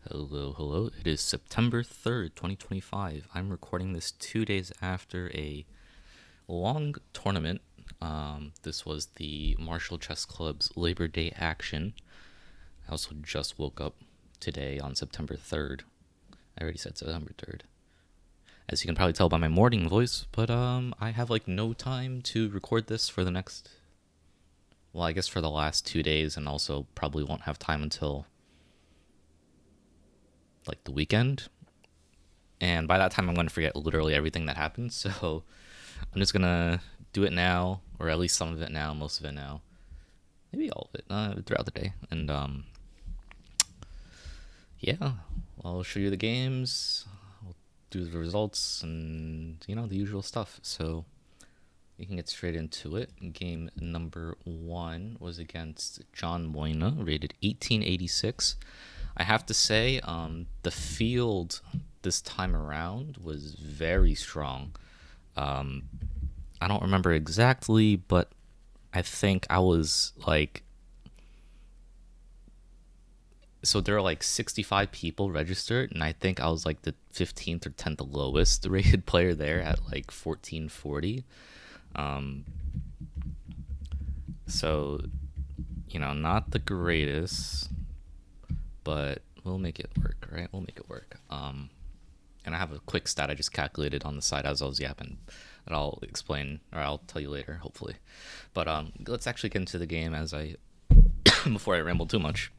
Hello, hello. It is September 3rd, 2025. I'm recording this 2 days after a long tournament. This was the Marshall Chess Club's Labor Day action. I also just woke up today on September 3rd. I already said September 3rd. As you can probably tell by my morning voice, but I have like no time to record this for the next, well, I guess for the last 2 days, and also probably won't have time until like the weekend. And by that time, I'm going to forget literally everything that happened. So I'm just going to do it now, or at least some of it now, most of it now. Maybe all of it throughout the day. And yeah, I'll show you the games, I'll do the results, and, the usual stuff. So we can get straight into it. Game number 1 was against John Moyna, rated 1886. I have to say, the field this time around was very strong. I don't remember exactly, but I think I was like, so there are like 65 people registered, and I think I was like the 15th or 10th lowest rated player there at like 1440. So, not the greatest, but we'll make it work, right? We'll make it work. And I have a quick stat I just calculated on the side as I was yapping that I'll explain, or I'll tell you later, hopefully. But let's actually get into the game as I before I ramble too much.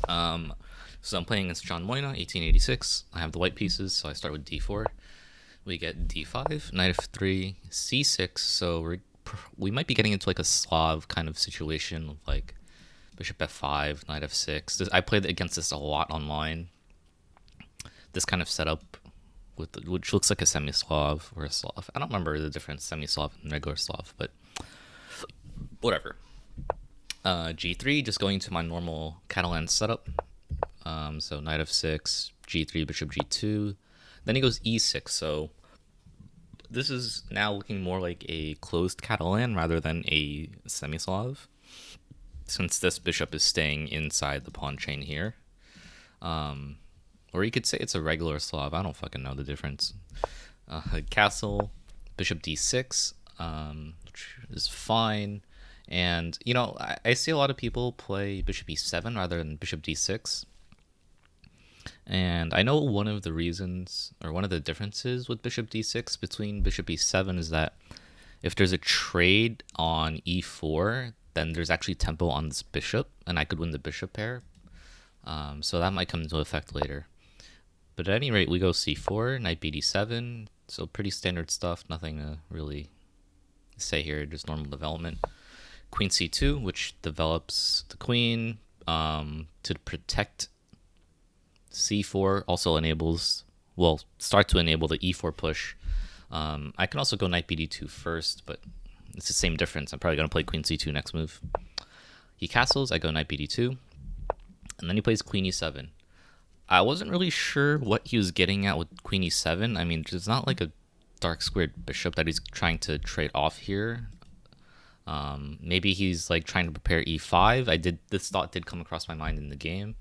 So I'm playing against John Moyna, 1886. I have the white pieces, so I start with d4. We get d5, knight f3, c6. So we might be getting into like a Slav kind of situation of like bishop f5, knight f6. I played against this a lot online. This kind of setup, which looks like a semi-Slav or a Slav. I don't remember the difference, semi-Slav and regular Slav, but whatever. G3, just going to my normal Catalan setup. So knight f6, G3, bishop G2. Then he goes E6. So this is now looking more like a closed Catalan rather than a semi-Slav, since this bishop is staying inside the pawn chain here. Or you could say it's a regular Slav. I don't fucking know the difference. Castle, bishop d6, which is fine. And, I see a lot of people play bishop e7 rather than bishop d6. And I know one of the reasons, or one of the differences with bishop d6 between bishop e7 is that if there's a trade on e4, then there's actually tempo on this bishop, and I could win the bishop pair. So that might come into effect later. But at any rate, we go c4, knight bd7. So pretty standard stuff, nothing to really say here, just normal development. Queen c2, which develops the queen to protect. C4 also start to enable the e4 push. I can also go knight bd2 first, but it's the same difference. I'm probably going to play queen c2 next move. He castles, I go knight bd2, and then he plays queen e7. I wasn't really sure what he was getting at with queen e7. I mean, it's not like a dark squared bishop that he's trying to trade off here. Maybe he's like trying to prepare e5. This thought did come across my mind in the game,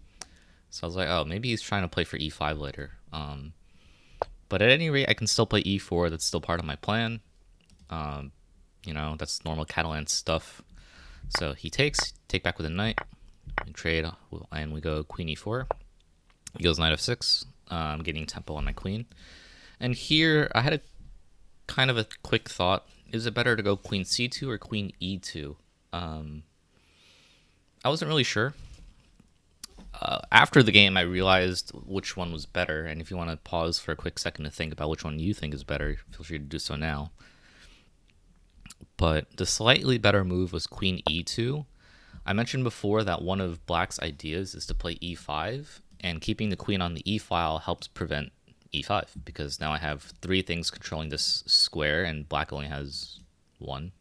so I was like, oh, maybe he's trying to play for e5 later. But at any rate, I can still play e4. That's still part of my plan. That's normal Catalan stuff. So he take back with a knight, and trade, and we go queen e4. He goes knight f6. I'm getting tempo on my queen. And here, I had a kind of a quick thought. Is it better to go queen c2 or queen e2? I wasn't really sure. After the game, I realized which one was better. And if you want to pause for a quick second to think about which one you think is better, feel free to do so now. But the slightly better move was queen e2. I mentioned before that one of Black's ideas is to play e5, and keeping the queen on the e file helps prevent e5, because now I have 3 things controlling this square and Black only has 1,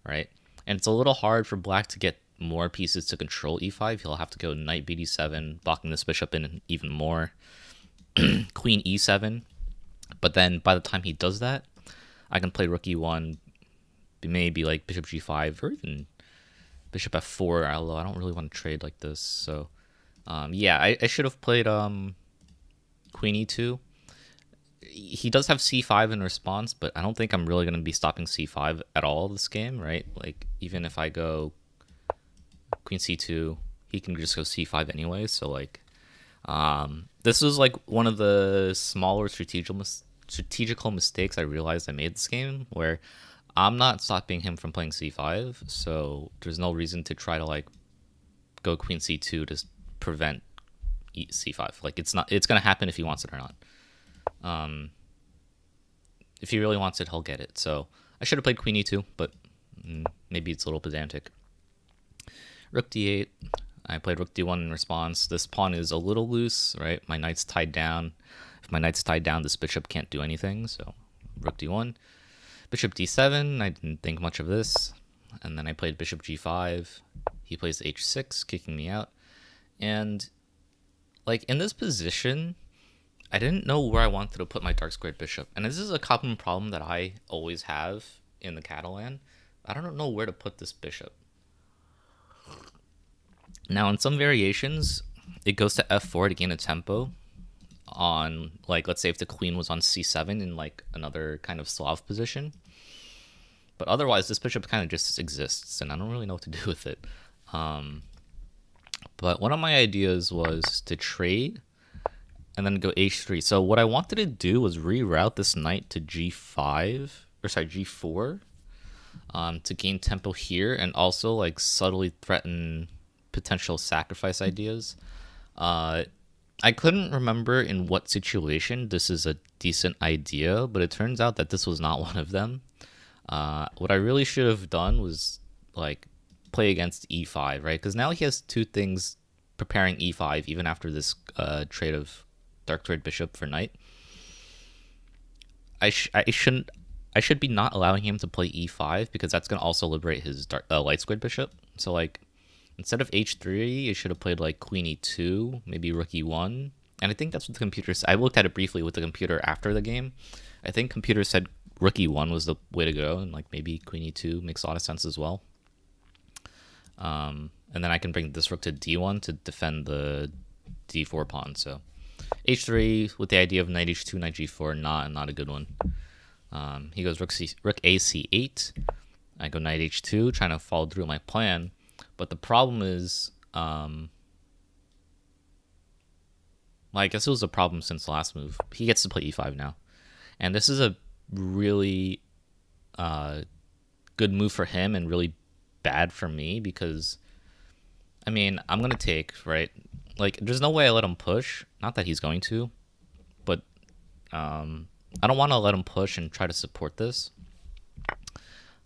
right? And it's a little hard for Black to get more pieces to control e5. He'll have to go knight bd7, blocking this bishop in even more. Queen e7. But then by the time he does that, I can play rook e1, maybe like bishop g5, or even bishop f4, although I don't really want to trade like this. So Yeah, I should have played queen e2. He does have c5 in response, but I don't think I'm really going to be stopping c5 at all this game, right? Like, even if I go queen c2, he can just go c5 anyway. So, like, this was like one of the smaller strategical mistakes I realized I made this game, where I'm not stopping him from playing c5, so there's no reason to try to like go queen c2 to prevent c5. Like, it's not, it's gonna happen if he wants it or not. If he really wants it, he'll get it. So I should have played queen e2, but maybe it's a little pedantic. Rook d8. I played rook d1 in response. This pawn is a little loose, right? My knight's tied down. If my knight's tied down, this bishop can't do anything. So rook d1. Bishop d7. I didn't think much of this. And then I played bishop g5. He plays h6, kicking me out. And like in this position, I didn't know where I wanted to put my dark squared bishop. And this is a common problem that I always have in the Catalan. I don't know where to put this bishop. Now, in some variations, it goes to f4 to gain a tempo on, like, let's say if the queen was on c7 in, like, another kind of Slav position. But otherwise, this bishop kind of just exists, and I don't really know what to do with it. But one of my ideas was to trade and then go h3. So what I wanted to do was reroute this knight to g5, or sorry, g4, to gain tempo here, and also, like, subtly threaten potential sacrifice ideas. I couldn't remember in what situation this is a decent idea, but it turns out that this was not one of them. What I really should have done was like play against e5, right? Because now he has two things preparing e5 even after this trade of dark squared bishop for knight. I should be not allowing him to play e5 because that's gonna also liberate his light squared bishop. So like, instead of h3, it should have played like queen e2, maybe rook e1. And I think that's what the computer said. I looked at it briefly with the computer after the game. I think computer said rook e1 was the way to go, and like maybe queen e2 makes a lot of sense as well. And then I can bring this rook to d1 to defend the d4 pawn. So h3 with the idea of knight h2, knight g4, not a good one. He goes rook a c8. I go knight h2, trying to follow through my plan. But the problem is, well, I guess it was a problem since the last move. He gets to play e5 now. And this is a really good move for him and really bad for me because, I mean, I'm going to take, right? Like, there's no way I let him push. Not that he's going to, but I don't want to let him push and try to support this.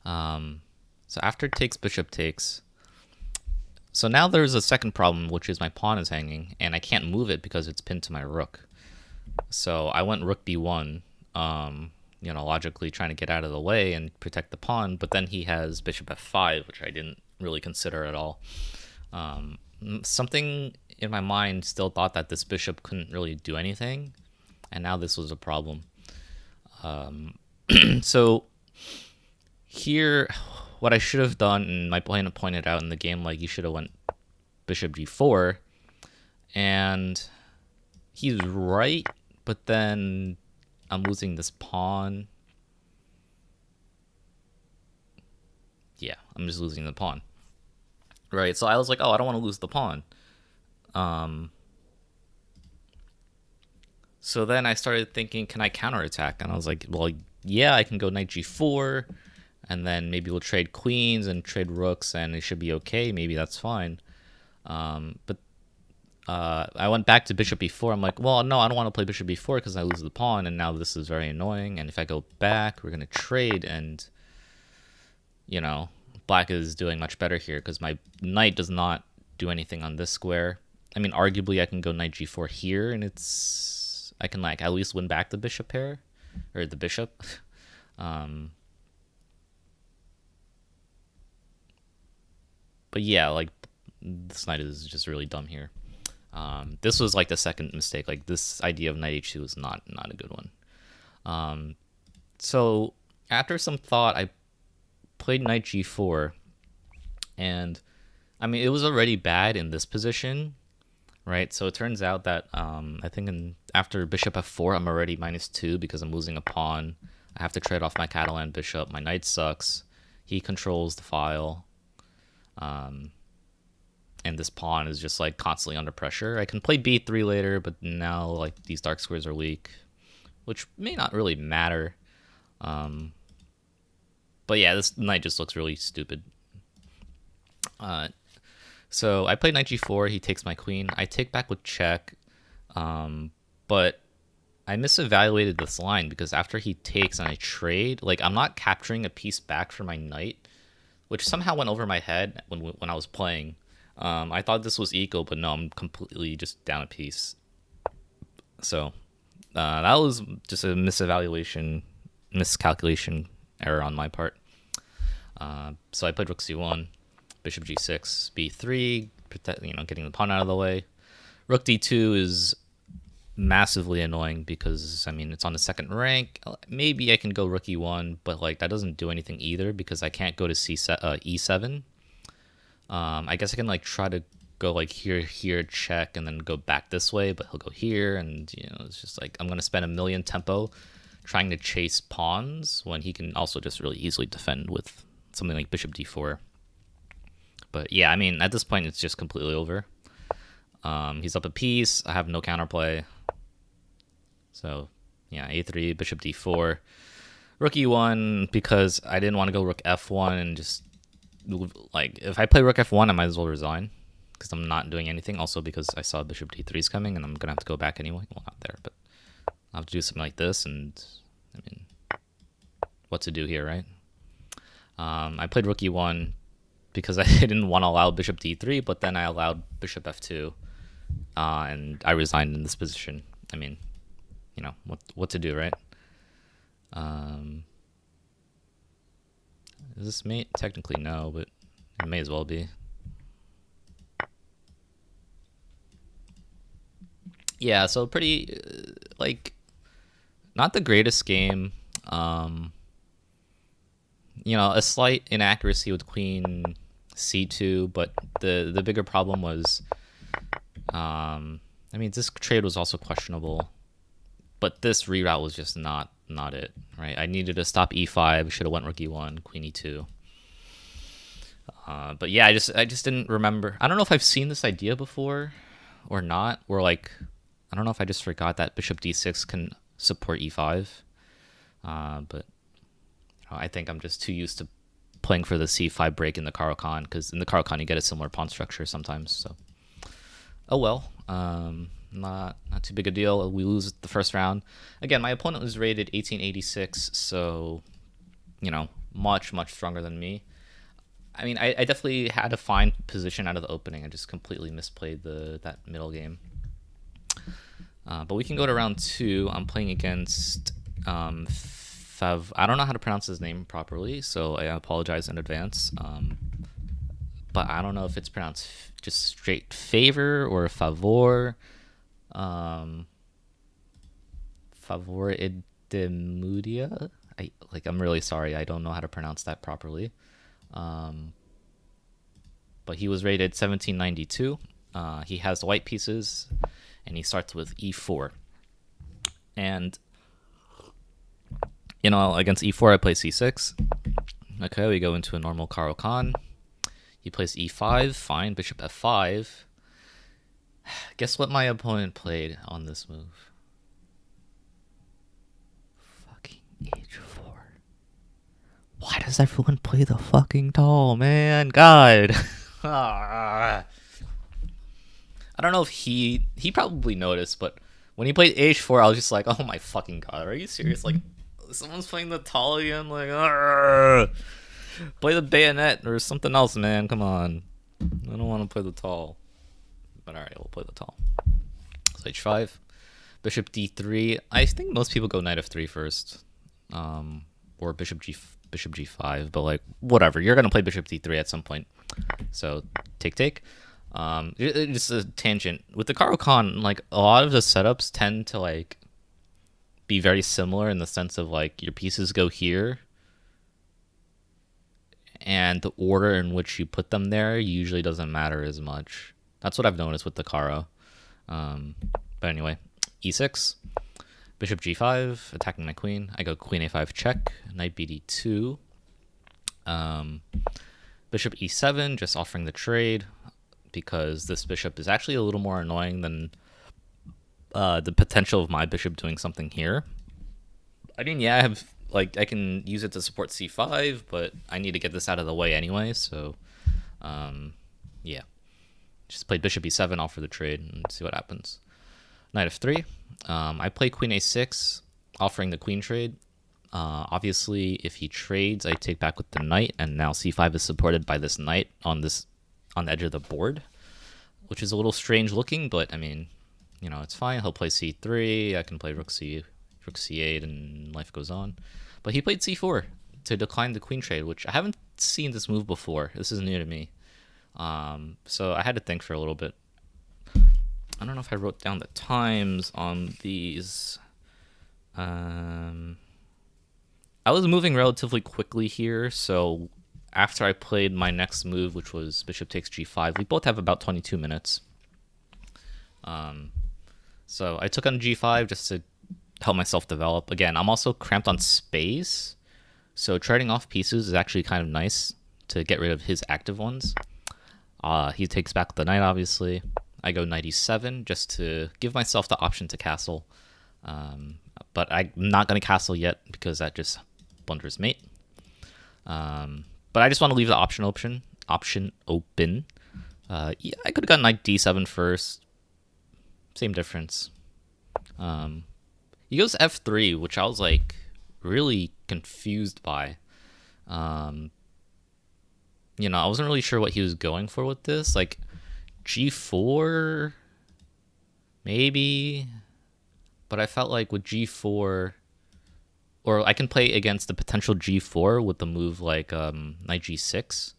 So after takes, bishop takes. So now there's a second problem, which is my pawn is hanging, and I can't move it because it's pinned to my rook. So I went rook b1, logically trying to get out of the way and protect the pawn, but then he has bishop f5, which I didn't really consider at all. Something in my mind still thought that this bishop couldn't really do anything, and now this was a problem. So here, what I should have done, and my opponent pointed out in the game, like, you should have went bishop g4, and he's right, but then I'm losing this pawn. Yeah, I'm just losing the pawn. Right, so I was like, oh, I don't want to lose the pawn. So then I started thinking, can I counterattack? And I was like, well, yeah, I can go knight g4, and then maybe we'll trade queens and trade rooks, and it should be okay. Maybe that's fine. But I went back to bishop b4. I'm like, well, no, I don't want to play bishop b4 because I lose the pawn, and now this is very annoying. And if I go back, we're going to trade, and, black is doing much better here because my knight does not do anything on this square. I mean, arguably, I can go knight g4 here, and I can, like, at least win back the bishop pair, or the bishop. But yeah, like, this knight is just really dumb here. This was like the second mistake. Like, this idea of knight h2 is not a good one. So after some thought, I played knight g4, and I mean, it was already bad in this position, right? So it turns out that I think after bishop f4, I'm already -2 because I'm losing a pawn. I have to trade off my Catalan bishop. My knight sucks. He controls the file. And this pawn is just like constantly under pressure. I can play b3 later, but now like these dark squares are weak, which may not really matter. But yeah, this knight just looks really stupid. So I play knight g4. He takes my queen. I take back with check, but I misevaluated this line because after he takes and I trade, like I'm not capturing a piece back for my knight, which somehow went over my head when I was playing. I thought this was equal, but no, I'm completely just down a piece. So that was just a miscalculation error on my part. So I played rook c1, bishop g6, b3, getting the pawn out of the way. Rook d2 is massively annoying because, I mean, it's on the second rank. Maybe I can go rook e1, but like that doesn't do anything either because I can't go to e7. I guess I can like try to go like here, check, and then go back this way, but he'll go here, and it's just like I'm gonna spend a million tempo trying to chase pawns when he can also just really easily defend with something like bishop d4. But yeah, I mean, at this point, it's just completely over. He's up a piece. I have no counterplay. So yeah, a3, bishop d4, rook e1, because I didn't want to go rook f1 and just like if I play rook f1, I might as well resign because I'm not doing anything. Also because I saw bishop d3 is coming and I'm gonna have to go back anyway. Well, not there, but I'll have to do something like this. And I mean, what to do here, right? I played rook e1 because I didn't want to allow bishop d3, but then I allowed bishop f2, and I resigned in this position. I mean, what to do, right? Is this mate? Technically no, but it may as well be. Yeah, so pretty, like, not the greatest game. A slight inaccuracy with queen c2, but the bigger problem was, I mean, this trade was also questionable, but this reroute was just not it, right? I needed to stop e5. Should have went rook e1, queen e2. But yeah, I just didn't remember. I don't know if I've seen this idea before or not. Or like, I don't know if I just forgot that bishop d6 can support e5. But I think I'm just too used to playing for the c5 break in the Caro-Kann, because in the Caro-Kann you get a similar pawn structure sometimes. So, oh well. Not too big a deal. We lose the first round. Again, my opponent was rated 1886, so much stronger than me. I mean, I definitely had a fine position out of the opening. I just completely misplayed that middle game. But we can go to round 2. I'm playing against Fav. I don't know how to pronounce his name properly, so I apologize in advance. But I don't know if it's pronounced just straight favor or favor. Favor Idemudia. I'm really sorry. I don't know how to pronounce that properly. But he was rated 1792. He has white pieces, and he starts with e4. And against e4, I play c6. Okay, we go into a normal Caro-Kann. He plays e5. Fine. Bishop f5. Guess what my opponent played on this move? Fucking h4. Why does everyone play the fucking tall, man? God. I don't know if he probably noticed, but when he played h4, I was just like, oh my fucking god, are you serious? Like, someone's playing the tall again? Like, play the bayonet or something else, man. Come on. I don't want to play the tall. But alright, we'll play the tall. So h5. Bishop d3. I think most people go knight f3 first. Or bishop g5. But like, whatever. You're going to play bishop d3 at some point. So, take. Just a tangent. With the Caro-Kann, like, a lot of the setups tend to, like, be very similar in the sense of, like, your pieces go here. And the order in which you put them there usually doesn't matter as much. That's what I've noticed with the Caro. But anyway, e6, bishop g5, attacking my queen. I go queen a5 check, knight bd2, bishop e7, just offering the trade because this bishop is actually a little more annoying than the potential of my bishop doing something here. I mean, yeah, I have I can use it to support c5, but I need to get this out of the way anyway. So, yeah, just play bishop e7, offer the trade, and see what happens. Knight f3. I play queen a6, offering the queen trade. Obviously, if he trades, I take back with the knight, and now c5 is supported by this knight on the edge of the board, which is a little strange looking, but I mean, it's fine. He'll play c3. I can play rook c8, and life goes on. But he played c4 to decline the queen trade, which I haven't seen this move before. This is new to me. So I had to think for a little bit. I don't know if I wrote down the times on these. I was moving relatively quickly here, so after I played my next move, which was bishop takes g5, we both have about 22 minutes. So I took on g5 just to help myself develop. Again, I'm also cramped on space, so trading off pieces is actually kind of nice to get rid of his active ones. He takes back the knight, obviously. I go knight e7 just to give myself the option to castle. But I'm not going to castle yet because that just blunders mate. But I just want to leave the option open. Yeah, I could have gone knight d7 first. Same difference. He goes f3, which I was really confused by. I wasn't really sure what he was going for with this. G4, maybe. But I felt like with G4, or I can play against the potential G4 with the move knight G6,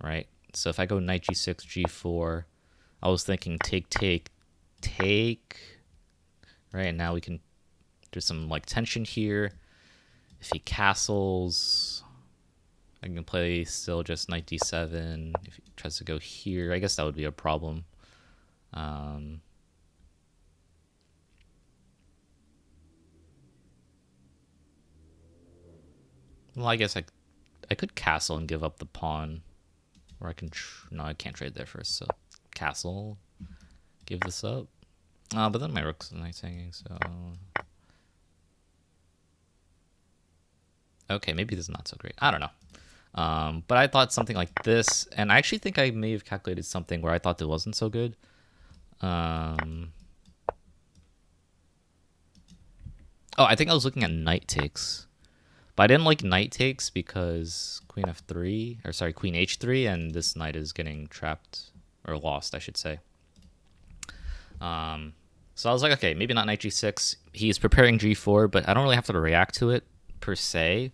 right? So if I go knight G6, G4, I was thinking take, right? And now we can do some tension here. If he castles, I can play still just knight D7. If he tries to go here, I guess that would be a problem. Well, I guess I could castle and give up the pawn, or I can no, I can't trade there first. So castle, give this up. But then my rook's nice hanging. So okay, maybe this is not so great. I don't know. But I thought something like this, and I actually think I may have calculated something where I thought it wasn't so good. Oh, I think I was looking at knight takes. But I didn't like knight takes because queen f3, or sorry, queen h3, and this knight is getting trapped, or lost, I should say. So I was like, okay, maybe not knight g6. He's preparing g4, but I don't really have to react to it, per se.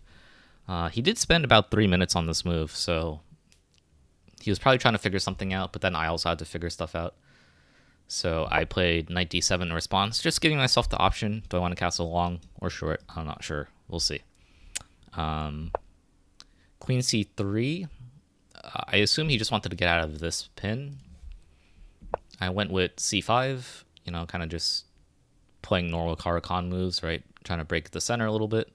He did spend about 3 minutes on this move, so he was probably trying to figure something out, but then I also had to figure stuff out. So I played knight d7 in response, just giving myself the option. Do I want to castle long or short? I'm not sure. We'll see. Queen c3. I assume he just wanted to get out of this pin. I went with c5, kind of just playing normal Caro-Kann moves, right? Trying to break the center a little bit.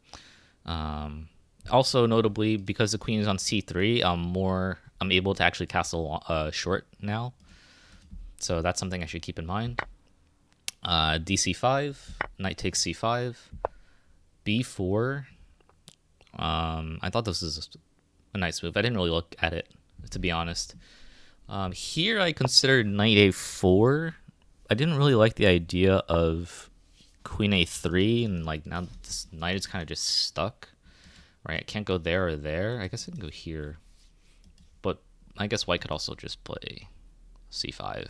Also, notably, because the queen is on c3, I'm able to actually castle short now. So that's something I should keep in mind. dc5, knight takes c5, b4. I thought this was a nice move. I didn't really look at it, to be honest. Here I considered knight a4. I didn't really like the idea of queen a3, and now this knight is kind of just stuck. Right, I can't go there or there. I guess I can go here. But I guess white could also just play c5.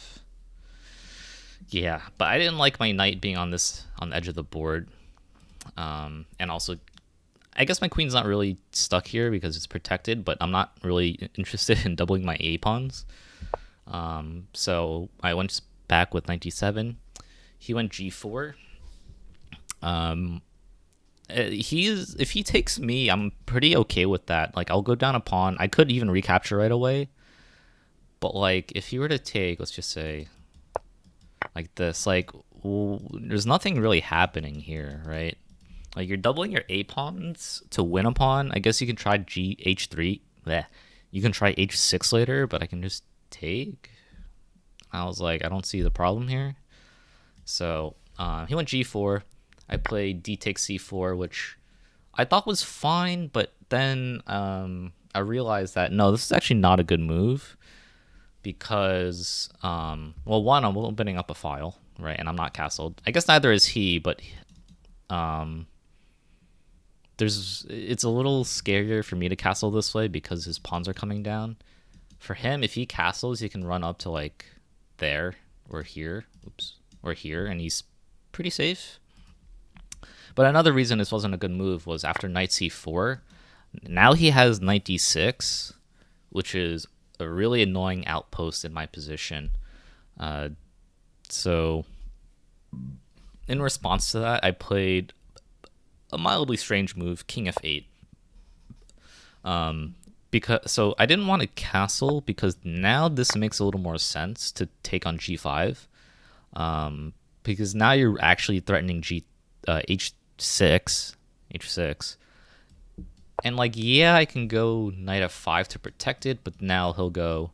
Yeah, but I didn't like my knight being on the edge of the board. And also, I guess my queen's not really stuck here because it's protected, but I'm not really interested in doubling my A pawns. So I went back with knight d7. He went g4. If he takes me, I'm pretty okay with that. I'll go down a pawn. I could even recapture right away. But if he were to take, let's just say, like this. Like, there's nothing really happening here, right? Like, you're doubling your A pawns to win a pawn. I guess you can try H3. Bleh. You can try H6 later, but I can just take. I was like, I don't see the problem here. So he went G4. I played D takes C4, which I thought was fine, but then I realized that no, this is actually not a good move because, well, one, I'm opening up a file, right, and I'm not castled. I guess neither is he, but it's a little scarier for me to castle this way because his pawns are coming down. For him, if he castles, he can run up to like there or here, or here, and he's pretty safe. But another reason this wasn't a good move was after knight c4, now he has knight d6, which is a really annoying outpost in my position. So in response to that, I played a mildly strange move, king f8. So I didn't want to castle because now this makes a little more sense to take on g5, because now you're actually threatening h6, and like, yeah, I can go knight f5 to protect it, but now he'll go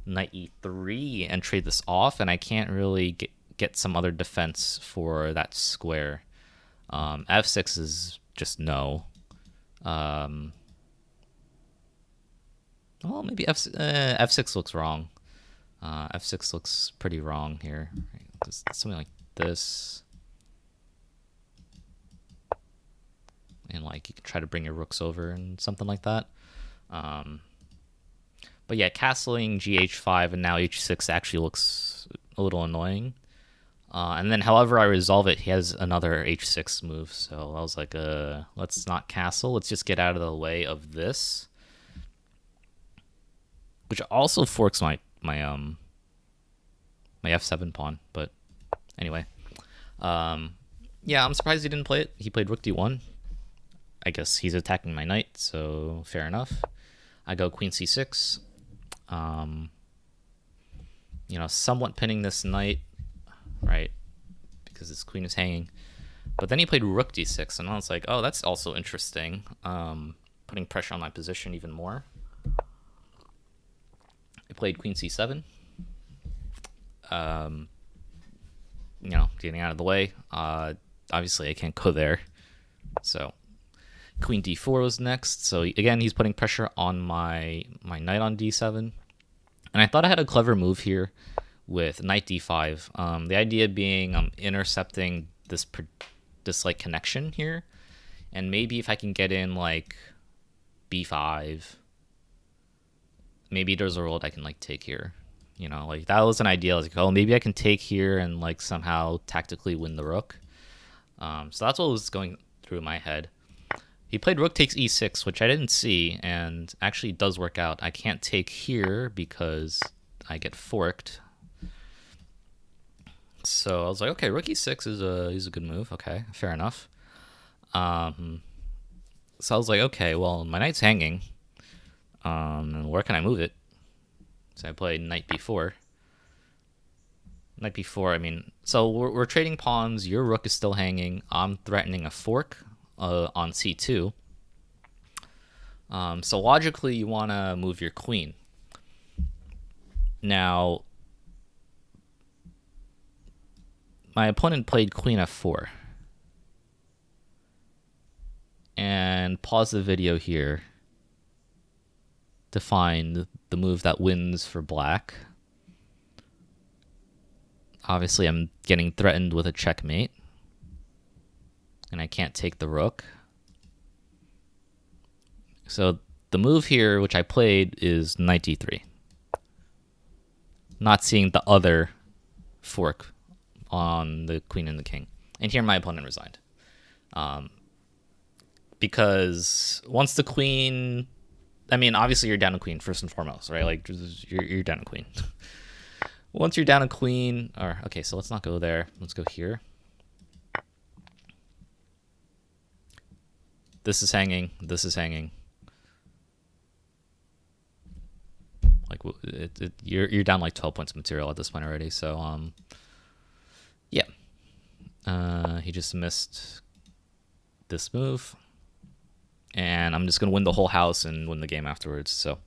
knight e3 and trade this off, and I can't really get some other defense for that square. F6 is just no. Well, maybe F6 looks wrong. F6 looks pretty wrong here. Something like this. And like you can try to bring your rooks over and something like that. But yeah, castling gh5 and now h6 actually looks a little annoying. And then however I resolve it, he has another h6 move. So I was like, let's not castle. Let's just get out of the way of this. Which also forks my f7 pawn. But anyway. Yeah, I'm surprised he didn't play it. He played rook d1. I guess he's attacking my knight, so fair enough. I go queen c6. Somewhat pinning this knight, right? Because his queen is hanging. But then he played rook d6, and I was like, oh, that's also interesting. Putting pressure on my position even more. I played queen c7. Getting out of the way. Obviously, I can't go there. So queen d4 was next. So again, he's putting pressure on my knight on d7. And I thought I had a clever move here with knight d5. The idea being I'm intercepting this like connection here. And maybe if I can get in like b5, maybe there's a world I can like take here. Like that was an idea. I was like, oh, maybe I can take here and like somehow tactically win the rook. So that's what was going through my head. He played rook takes e6, which I didn't see, and actually does work out. I can't take here because I get forked. So I was like, okay, rook e6 is a good move. Okay, fair enough. So I was like, okay, well, my knight's hanging. And where can I move it? So I played knight b4. Knight b4, I mean, so we're trading pawns. Your rook is still hanging. I'm threatening a fork on c2. So logically, you want to move your queen. Now, my opponent played queen f4. And pause the video here to find the move that wins for black. Obviously, I'm getting threatened with a checkmate. And I can't take the rook. So the move here, which I played, is knight d3. Not seeing the other fork on the queen and the king. And here my opponent resigned. Because once the queen... I mean, obviously you're down a queen first and foremost, right? Like, you're down a queen. Once you're down a queen... Okay, so let's not go there. Let's go here. This is hanging. This is hanging. Like, you're down like 12 points of material at this point already. So he just missed this move. And I'm just going to win the whole house and win the game afterwards. So,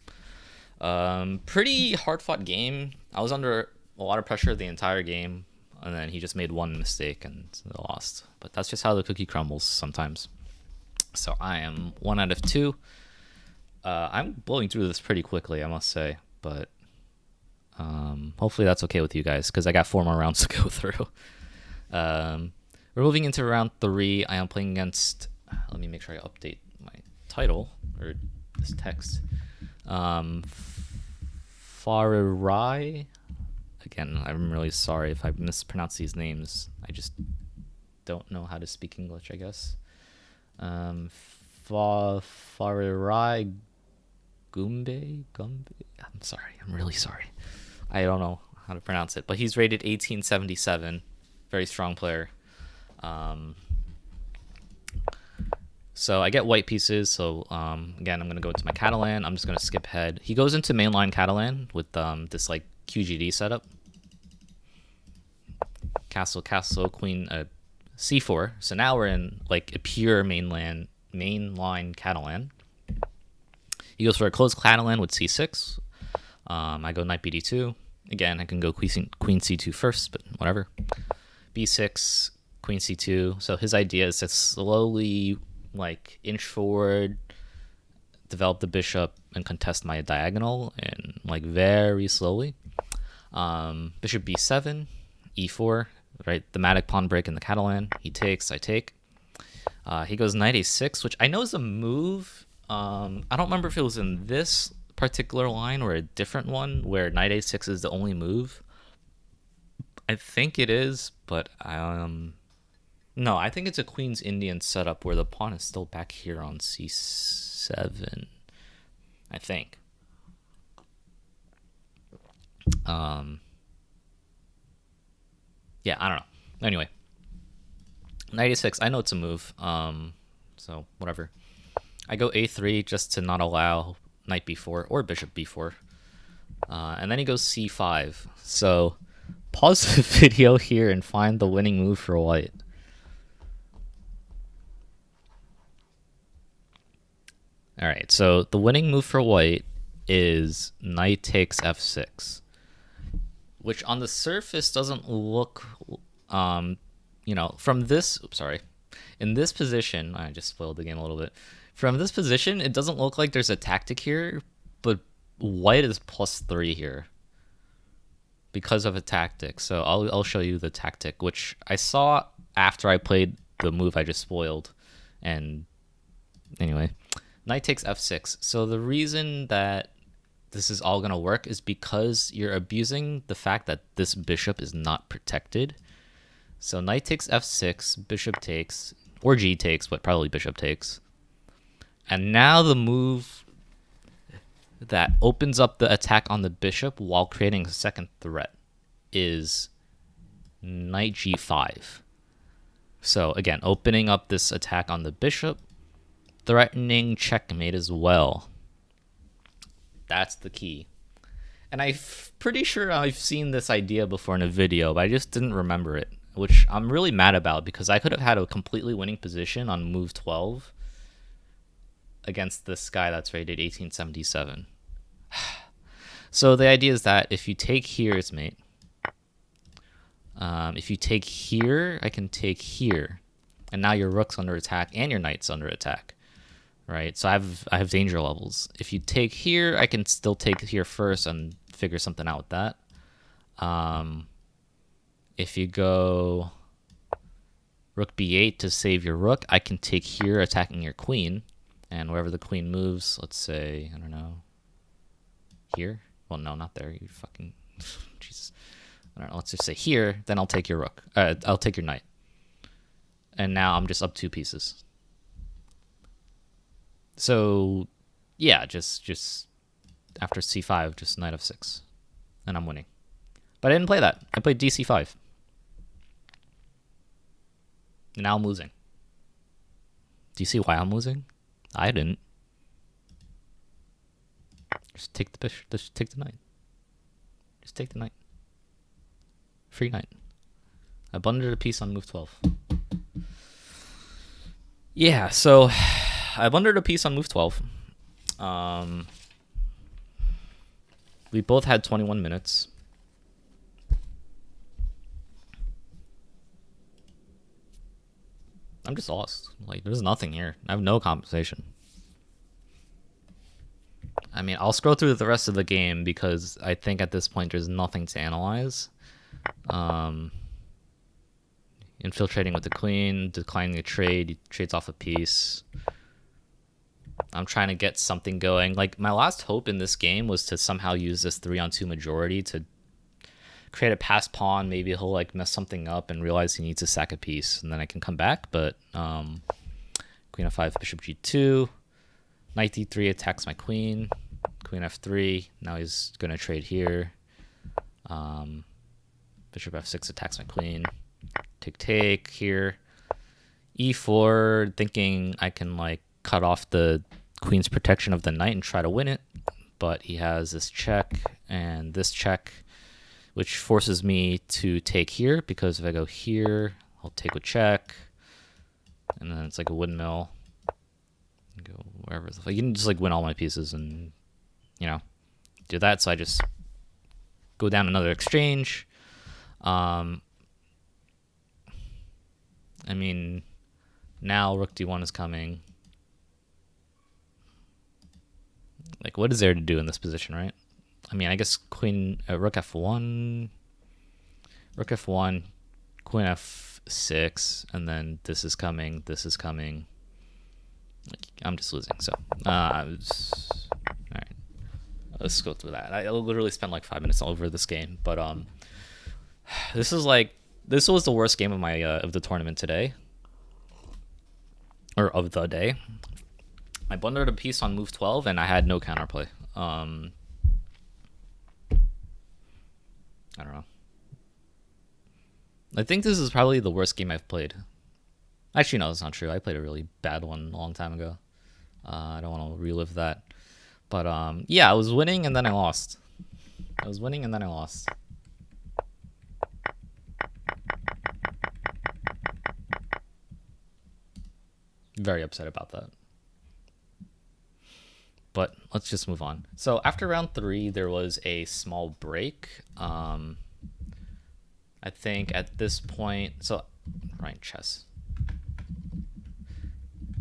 pretty hard-fought game. I was under a lot of pressure the entire game. And then he just made one mistake and lost. But that's just how the cookie crumbles sometimes. So I am 1 out of 2. I'm blowing through this pretty quickly, I must say. But hopefully that's okay with you guys, because I got 4 more rounds to go through. We're moving into round 3. I am playing against... Let me make sure I update my title, or this text. Farirai. Again, I'm really sorry if I mispronounce these names. I just don't know how to speak English, I guess. Farirai Gumbe? I'm sorry. I'm really sorry. I don't know how to pronounce it. But he's rated 1877. Very strong player. So I get white pieces. So again, I'm going to go into my Catalan. I'm just going to skip ahead. He goes into mainline Catalan with this like QGD setup. Castle, queen, c4. So now we're in like a pure mainline Catalan. He goes for a closed Catalan with c6. I go knight bd2. Again, I can go queen c2 first, but whatever. b6, queen c2. So his idea is to slowly like inch forward, develop the bishop, and contest my diagonal, and like very slowly. Bishop b7, e4, right? Thematic pawn break in the Catalan. He takes, I take. He goes knight a6, which I know is a move. I don't remember if it was in this particular line or a different one where knight a6 is the only move. I think it is, but no, I think it's a Queen's Indian setup where the pawn is still back here on c7. I think. Yeah, I don't know. Anyway, knight a6. I know it's a move. So whatever. I go a3 just to not allow knight b4 or bishop b4. And then he goes c5. So pause the video here and find the winning move for white. All right, so the winning move for white is knight takes f6, which on the surface doesn't look, from this, in this position, I just spoiled the game a little bit. From this position, it doesn't look like there's a tactic here, but white is +3 here because of a tactic. So I'll show you the tactic, which I saw after I played the move I just spoiled. And anyway, knight takes f6. So the reason that this is all going to work is because you're abusing the fact that this bishop is not protected. So knight takes f6, bishop takes, or g takes, but probably bishop takes. And now the move that opens up the attack on the bishop while creating a second threat is knight g5. So again, opening up this attack on the bishop, threatening checkmate as well. That's the key. And I'm pretty sure I've seen this idea before in a video, but I just didn't remember it, which I'm really mad about because I could have had a completely winning position on move 12 against this guy that's rated 1877. So the idea is that if you take here, it's mate. If you take here, I can take here. And now your rook's under attack and your knight's under attack. Right? So I have danger levels. If you take here, I can still take here first and figure something out with that. If you go rook b8 to save your rook, I can take here attacking your queen. And wherever the queen moves, let's say, I don't know, here? Well, no, not there. You fucking... Jesus. I don't know. Let's just say here, then I'll take your rook. I'll take your knight. And now I'm just up 2 pieces. So, yeah, just after c5, just knight f6. And I'm winning. But I didn't play that. I played dc5. Now I'm losing. Do you see why I'm losing? I didn't. Just take the bishop. Just take the knight. Just take the knight. Free knight. I blundered a piece on move 12. Yeah, so I wondered a piece on move 12. We both had 21 minutes. I'm just lost. Like, there's nothing here. I have no compensation. I mean, I'll scroll through the rest of the game because I think at this point there's nothing to analyze. Um, Infiltrating with the queen, declining the trade, he trades off a piece. I'm trying to get something going. Like, my last hope in this game was to somehow use this 3-on-2 majority to create a pass pawn. Maybe he'll like mess something up and realize he needs to sack a piece, and then I can come back. But queen f5, bishop g2, knight d3 attacks my queen, queen f3. Now he's gonna trade here. Bishop f6 attacks my queen. Take here. E4, thinking I can like cut off the queen's protection of the knight and try to win it, but he has this check and this check, which forces me to take here, because if I go here, I'll take with check, and then it's like a windmill. Go wherever. You can just like win all my pieces and, you know, do that. So I just go down another exchange. I mean, now rook d1 is coming. Like, what is there to do in this position, right? I mean, I guess queen, rook f1, queen f6, and then this is coming, this is coming. I'm just losing, so all right. Let's go through that. I literally spent like 5 minutes over this game, but this was the worst game of my of the tournament today, or of the day. I blundered a piece on move 12, and I had no counterplay. I don't know. I think this is probably the worst game I've played. Actually, no, that's not true. I played a really bad one a long time ago. I don't want to relive that. But yeah, I was winning and then I lost. I was winning and then I lost. Very upset about that. But let's just move on. So after round 3, there was a small break. I think at this point, so right, chess.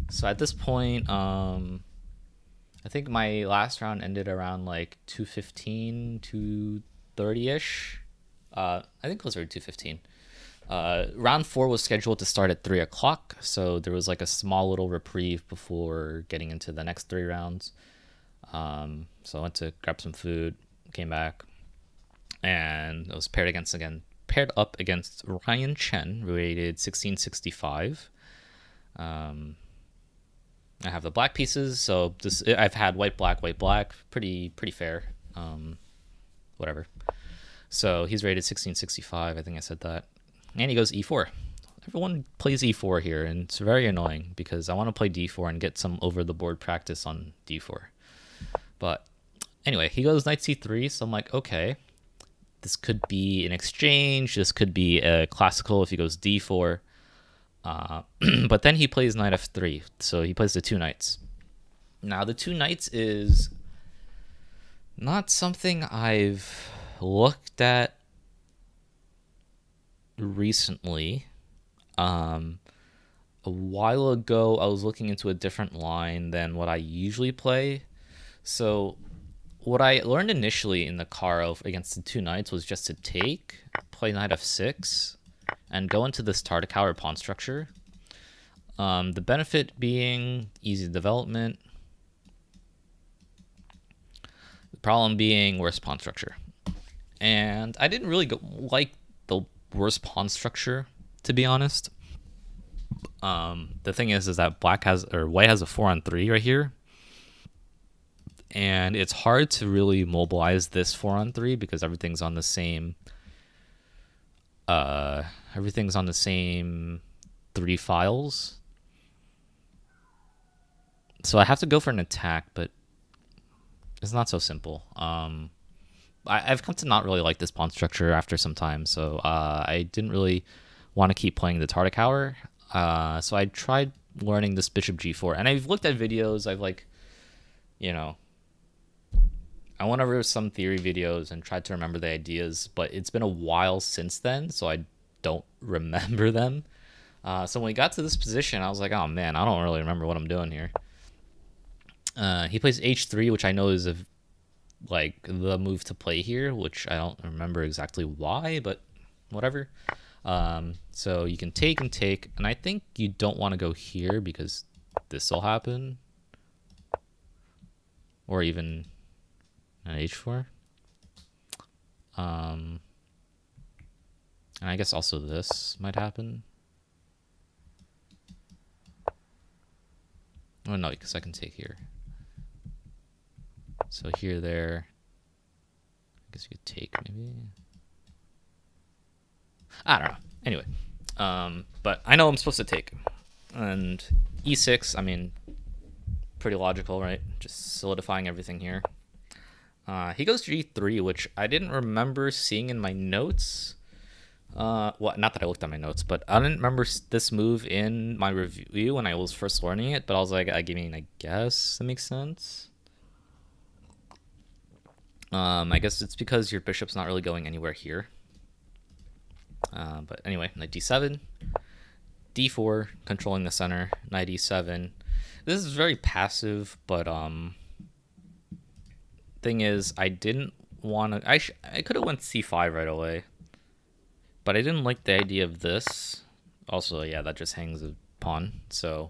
So at this point, I think my last round ended around like 215, 230-ish. I think closer to 215. Round 4 was scheduled to start at 3 o'clock, so there was like a small little reprieve before getting into the next 3 rounds. So I went to grab some food, came back, and I was paired up against Ryan Chen, rated 1665. I have the black pieces, so I've had white, black, pretty fair. Whatever. So he's rated 1665. I think I said that. And he goes e4. Everyone plays e4 here, and it's very annoying because I want to play d4 and get some over the board practice on d4. But anyway, he goes knight c3, so I'm like, okay, this could be an exchange. This could be a classical if he goes d4. But then he plays knight f3, so he plays the 2 knights. Now, the 2 knights is not something I've looked at recently. A while ago, I was looking into a different line than what I usually play. So what I learned initially in the Caro against the 2 knights was just to play knight f6, and go into this Tartakower pawn structure. The benefit being easy development. The problem being worse pawn structure. And I didn't really like the worse pawn structure, to be honest. The thing is that white has a 4-on-3 right here. And it's hard to really mobilize this 4-on-3 because everything's on the same 3 files. So I have to go for an attack, but it's not so simple. I've come to not really like this pawn structure after some time, so I didn't really want to keep playing the Tartakower. So I tried learning this bishop g4. And I've looked at videos. I've like, you know, I went over some theory videos and tried to remember the ideas, but it's been a while since then, so I don't remember them. So when we got to this position, I was like, oh man, I don't really remember what I'm doing here. He plays h3, which I know is like the move to play here, which I don't remember exactly why, but whatever. So you can take and take, and I think you don't want to go here because this will happen, or even an h4. And I guess also this might happen. Oh no, because I can take here. So here, there. I guess you could take maybe. I don't know. Anyway, but I know I'm supposed to take, and e6. I mean, pretty logical, right? Just solidifying everything here. He goes g3, which I didn't remember seeing in my notes. Well, not that I looked at my notes, but I didn't remember this move in my review when I was first learning it. But I was like, I guess that makes sense. I guess it's because your bishop's not really going anywhere here. But anyway, knight d7, d4, controlling the center, knight e7. This is very passive, but thing is, I didn't want to. I could have went c5 right away, but I didn't like the idea of this. Also, yeah, that just hangs a pawn, so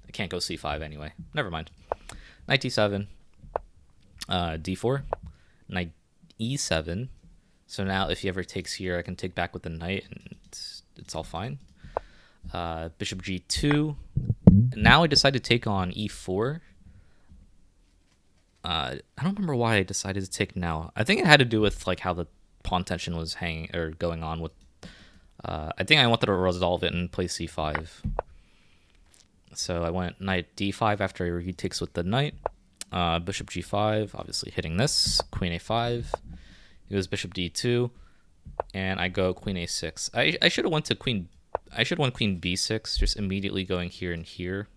I can't go c5 anyway. Never mind. Knight d7, d4, knight e7. So now if he ever takes here, I can take back with the knight, and it's all fine. Bishop g2. Now I decide to take on e4. I don't remember why I decided to take now. I think it had to do with like how the pawn tension was hanging or going on with. I think I wanted to resolve it and play c5. So I went knight d5 after he takes with the knight. Bishop g5, obviously hitting this. Queen a5. He goes bishop d2, and I go queen a6. I should have went to queen. I should have won queen b6, just immediately going here and here.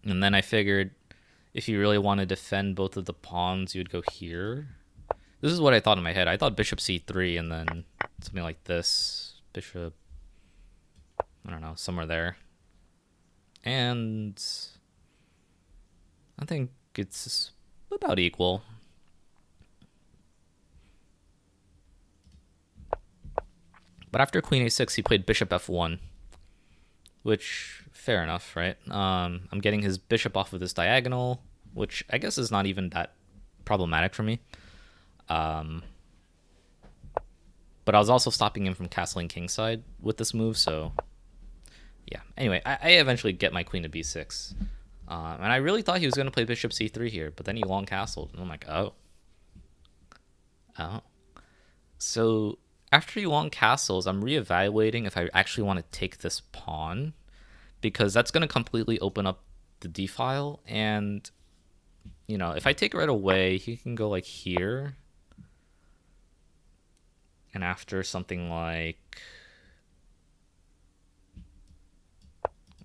And then I figured if you really want to defend both of the pawns, you would go here. This is what I thought in my head. I thought bishop c3 and then something like this. Bishop, I don't know, somewhere there. And I think it's about equal. But after queen a6, he played bishop f1, which, fair enough, right? I'm getting his bishop off of this diagonal, which I guess is not even that problematic for me. But I was also stopping him from castling kingside with this move, so yeah. Anyway, I eventually get my queen to b6. And I really thought he was going to play bishop c3 here, but then he long castled, and I'm like, oh. So after he long castles, I'm reevaluating if I actually want to take this pawn, because that's going to completely open up the d file. And, you know, if I take it right away, he can go like here. And after something like,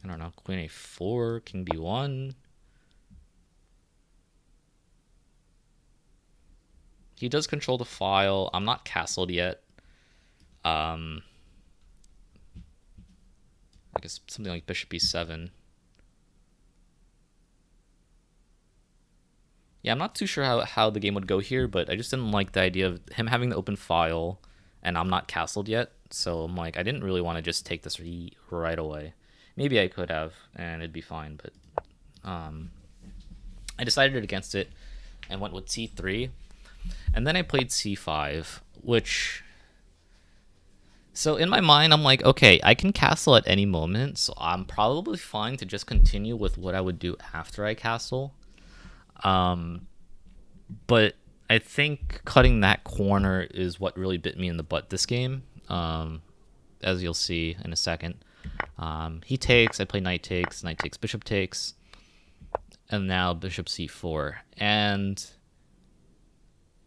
I don't know, queen a4, king b1. He does control the file. I'm not castled yet. I guess something like bishop e7. Yeah, I'm not too sure how the game would go here, but I just didn't like the idea of him having the open file, and I'm not castled yet. So I'm like, I didn't really want to just take this right away. Maybe I could have, and it'd be fine, but I decided against it and went with c3. And then I played c5, which... So in my mind, I'm like, okay, I can castle at any moment, so I'm probably fine to just continue with what I would do after I castle. But I think cutting that corner is what really bit me in the butt this game, as you'll see in a second. He takes, I play knight takes, bishop takes, and now bishop c4. And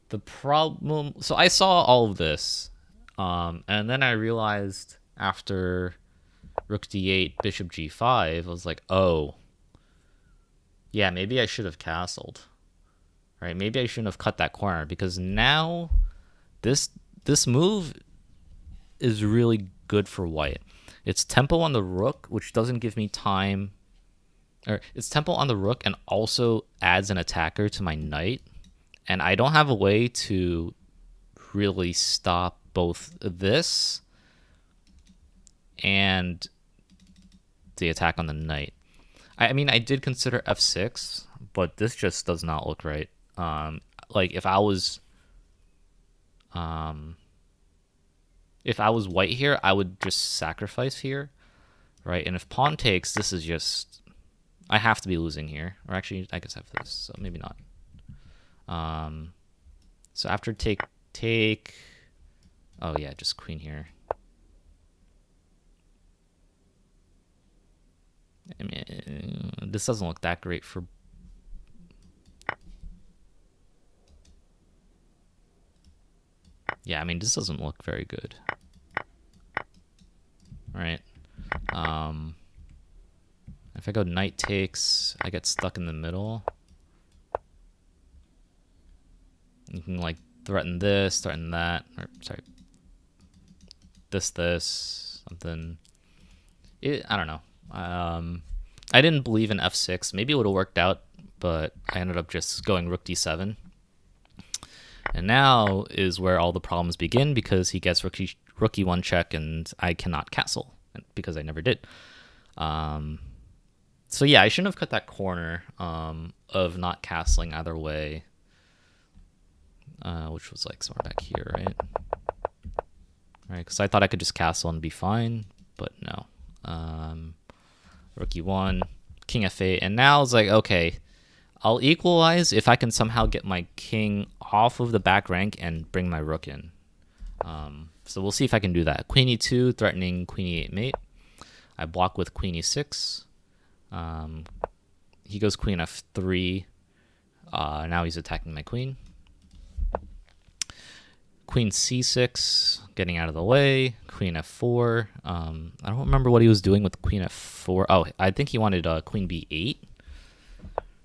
the problem... So I saw all of this, and then I realized after rook d8, bishop g5, I was like, oh, yeah, maybe I should have castled. Right? Maybe I shouldn't have cut that corner, because now this move is really good for white. It's tempo on the rook, which doesn't give me time, or it's tempo on the rook and also adds an attacker to my knight, and I don't have a way to really stop both this and the attack on the knight. I mean, I did consider f6, but this just does not look right. Like if I was white here, I would just sacrifice here, right? And if pawn takes, this is just, I have to be losing here. Or actually, I guess I have this, so maybe not. So after take, oh yeah, just queen here. I mean, this doesn't look that great for. Yeah, I mean, this doesn't look very good. Right. If I go knight takes, I get stuck in the middle. You can like threaten this, threaten that, or sorry, this, something. I don't know. I didn't believe in f6. Maybe it would have worked out, but I ended up just going rook d7. And now is where all the problems begin, because he gets rook e1 check, and I cannot castle because I never did. So yeah, I shouldn't have cut that corner of not castling either way, which was like somewhere back here, right? Right, because I thought I could just castle and be fine, but no. Rook e1, king f8, and now it's like, okay, I'll equalize if I can somehow get my king off of the back rank and bring my rook in. So we'll see if I can do that. Queen e2, threatening queen e8 mate. I block with queen e6. He goes queen f3. Now he's attacking my queen. Queen c6, getting out of the way. Queen f4. I don't remember what he was doing with queen f4. Oh, I think he wanted queen b8.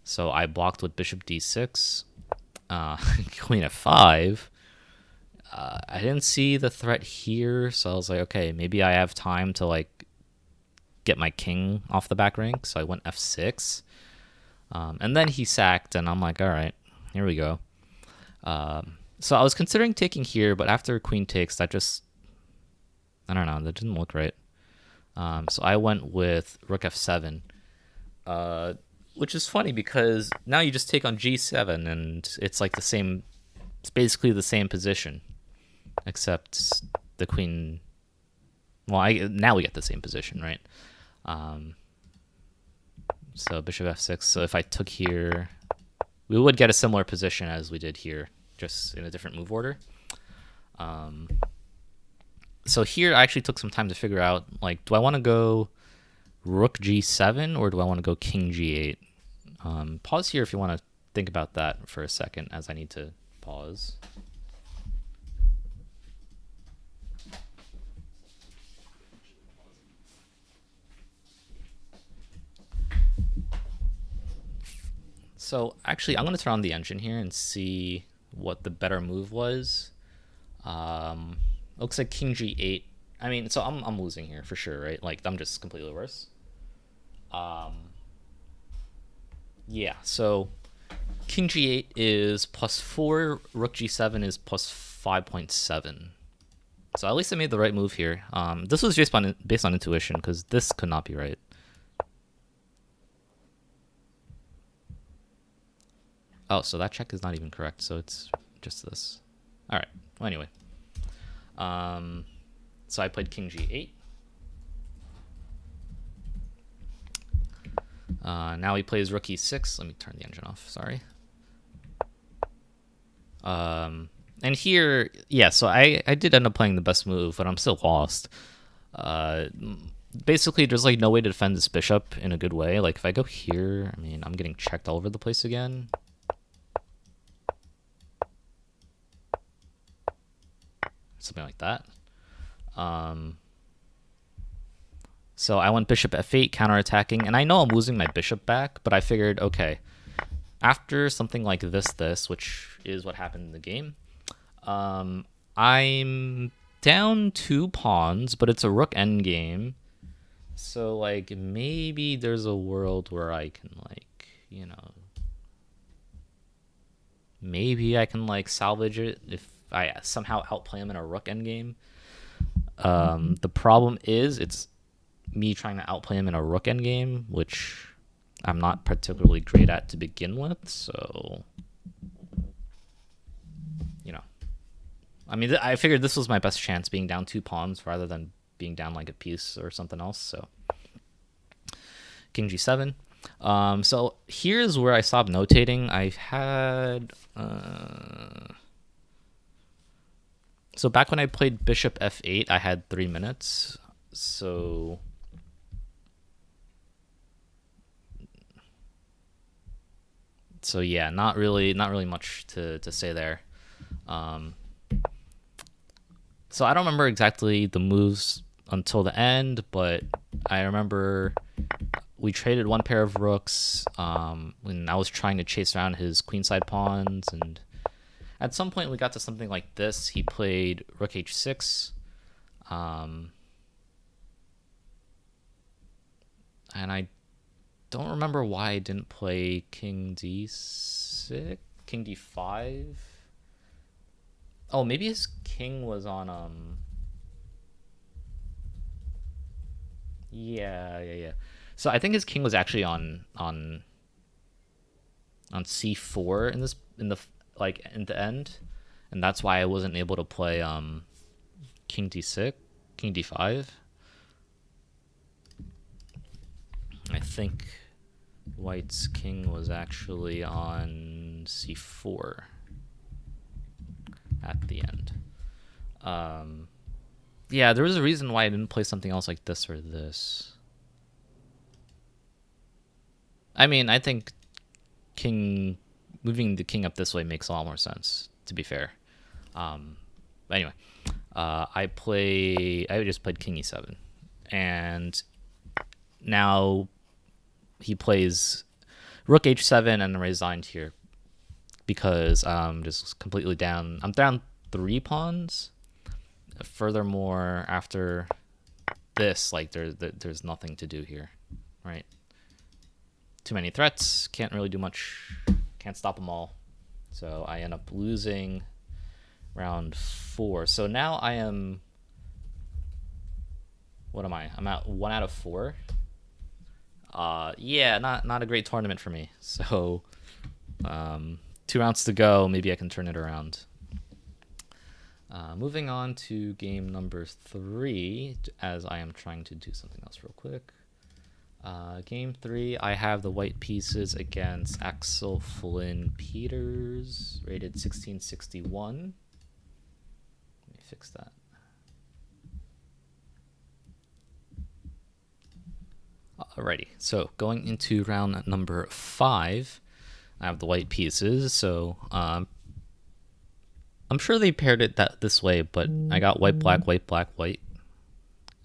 So I blocked with bishop d6. Queen f5. I didn't see the threat here, so I was like, okay, maybe I have time to like get my king off the back rank. So I went f6. And then he sacked, and I'm like, all right, here we go. So I was considering taking here, but after queen takes, that just, I don't know, that didn't look right. So I went with rook f7, which is funny because now you just take on g7, and it's like the same, it's basically the same position, except the queen, well, now we get the same position, right? So bishop f6, so if I took here, we would get a similar position as we did here, just in a different move order. So here I actually took some time to figure out, like, do I want to go rook g7 or do I want to go king g8? Pause here if you want to think about that for a second, as I need to pause. So actually, I'm going to turn on the engine here and see what the better move was. Looks like king g8. I mean, so I'm losing here for sure, right? Like, I'm just completely worse. Yeah, so king g8 is +4, rook g7 is +5.7. So at least I made the right move here. This was just based on intuition, because this could not be right. Oh, so that check is not even correct, so it's just this. All right, well, anyway. So I played king g8. Now he plays rook e6. Let me turn the engine off, sorry. And here, yeah, so I did end up playing the best move, but I'm still lost. Basically, there's like no way to defend this bishop in a good way. Like, if I go here, I mean, I'm getting checked all over the place again. Something like that. So I went bishop f8, counterattacking, and I know I'm losing my bishop back, but I figured, okay, after something like this, which is what happened in the game, I'm down 2 pawns, but it's a rook endgame. So, like, maybe there's a world where I can, like, maybe I can, like, salvage it if I somehow outplay him in a rook endgame. The problem is it's me trying to outplay him in a rook endgame, which I'm not particularly great at to begin with. So, I mean, I figured this was my best chance, being down 2 pawns rather than being down like a piece or something else. So, king g7. So here's where I stopped notating. I had so back when I played bishop f8, I had 3 minutes. So yeah, not really much to say there. So I don't remember exactly the moves until the end, but I remember we traded one pair of rooks when I was trying to chase around his queenside pawns, and at some point we got to something like this. He played rook h6, and I don't remember why I didn't play king d6, king d5. Oh, maybe his king was on yeah. So I think his king was actually on c4 in the end, and that's why I wasn't able to play king d6, king d5. I think white's king was actually on c4 at the end. Yeah, there was a reason why I didn't play something else like this or this. I mean, I think moving the king up this way makes a lot more sense, to be fair. But anyway, I just played king e7, and now he plays rook h7, and I resigned here because I'm just completely down. I'm down 3 pawns. Furthermore, after this, like there's nothing to do here, right? Too many threats, can't really do much, can't stop them all. So I end up losing round 4. So now I am, what am I? I'm at 1 out of 4. Yeah, not a great tournament for me. So 2 rounds to go, maybe I can turn it around. Moving on to game number 3, as I am trying to do something else real quick. Game 3, I have the white pieces against Axel Flynn Peters, rated 1661. Let me fix that. Alrighty, so going into round number 5, I have the white pieces. So I'm sure they paired it this way, but I got white, black, white, black, white.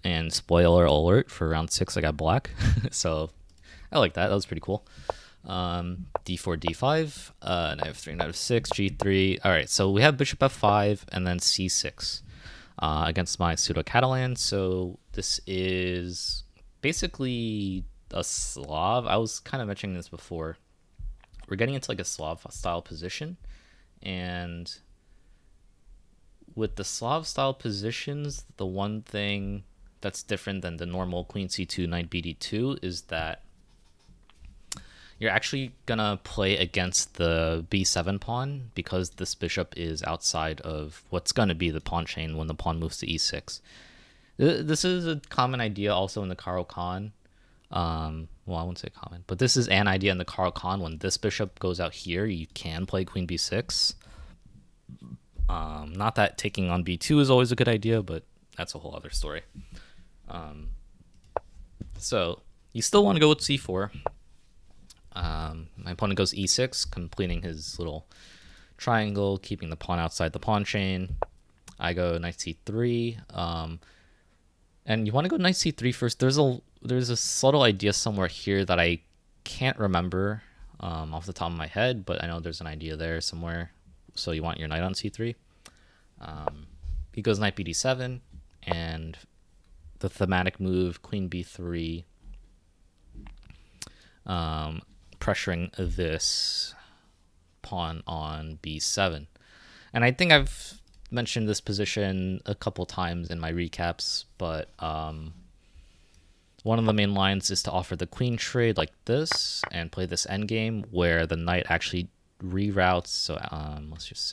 And spoiler alert, for round 6 I got black. So I like that. That was pretty cool. d4, d5, knight f3, knight f6, g3. All right, so we have bishop f5 and then c6 against my pseudo-Catalan. So this is basically a Slav. I was kind of mentioning this before. We're getting into like a Slav-style position. And with the Slav-style positions, the one thing that's different than the normal queen c2, knight bd2 is that you're actually gonna play against the b7 pawn, because this bishop is outside of what's gonna be the pawn chain when the pawn moves to e6. This is a common idea also in the Caro-Kann. Well, I wouldn't say common, but this is an idea in the Caro-Kann. When this bishop goes out here, you can play queen b6. Not that taking on b2 is always a good idea, but that's a whole other story. So you still want to go with c4. My opponent goes e6, completing his little triangle, keeping the pawn outside the pawn chain. I go knight c3. And you want to go knight c3 first. There's a there's a subtle idea somewhere here that I can't remember off the top of my head, but I know there's an idea there somewhere. So you want your knight on c3. He goes knight bd7, and the thematic move queen b3, pressuring this pawn on b7. And I think I've mentioned this position a couple times in my recaps, but one of the main lines is to offer the queen trade like this and play this endgame where the knight actually reroutes. So let's just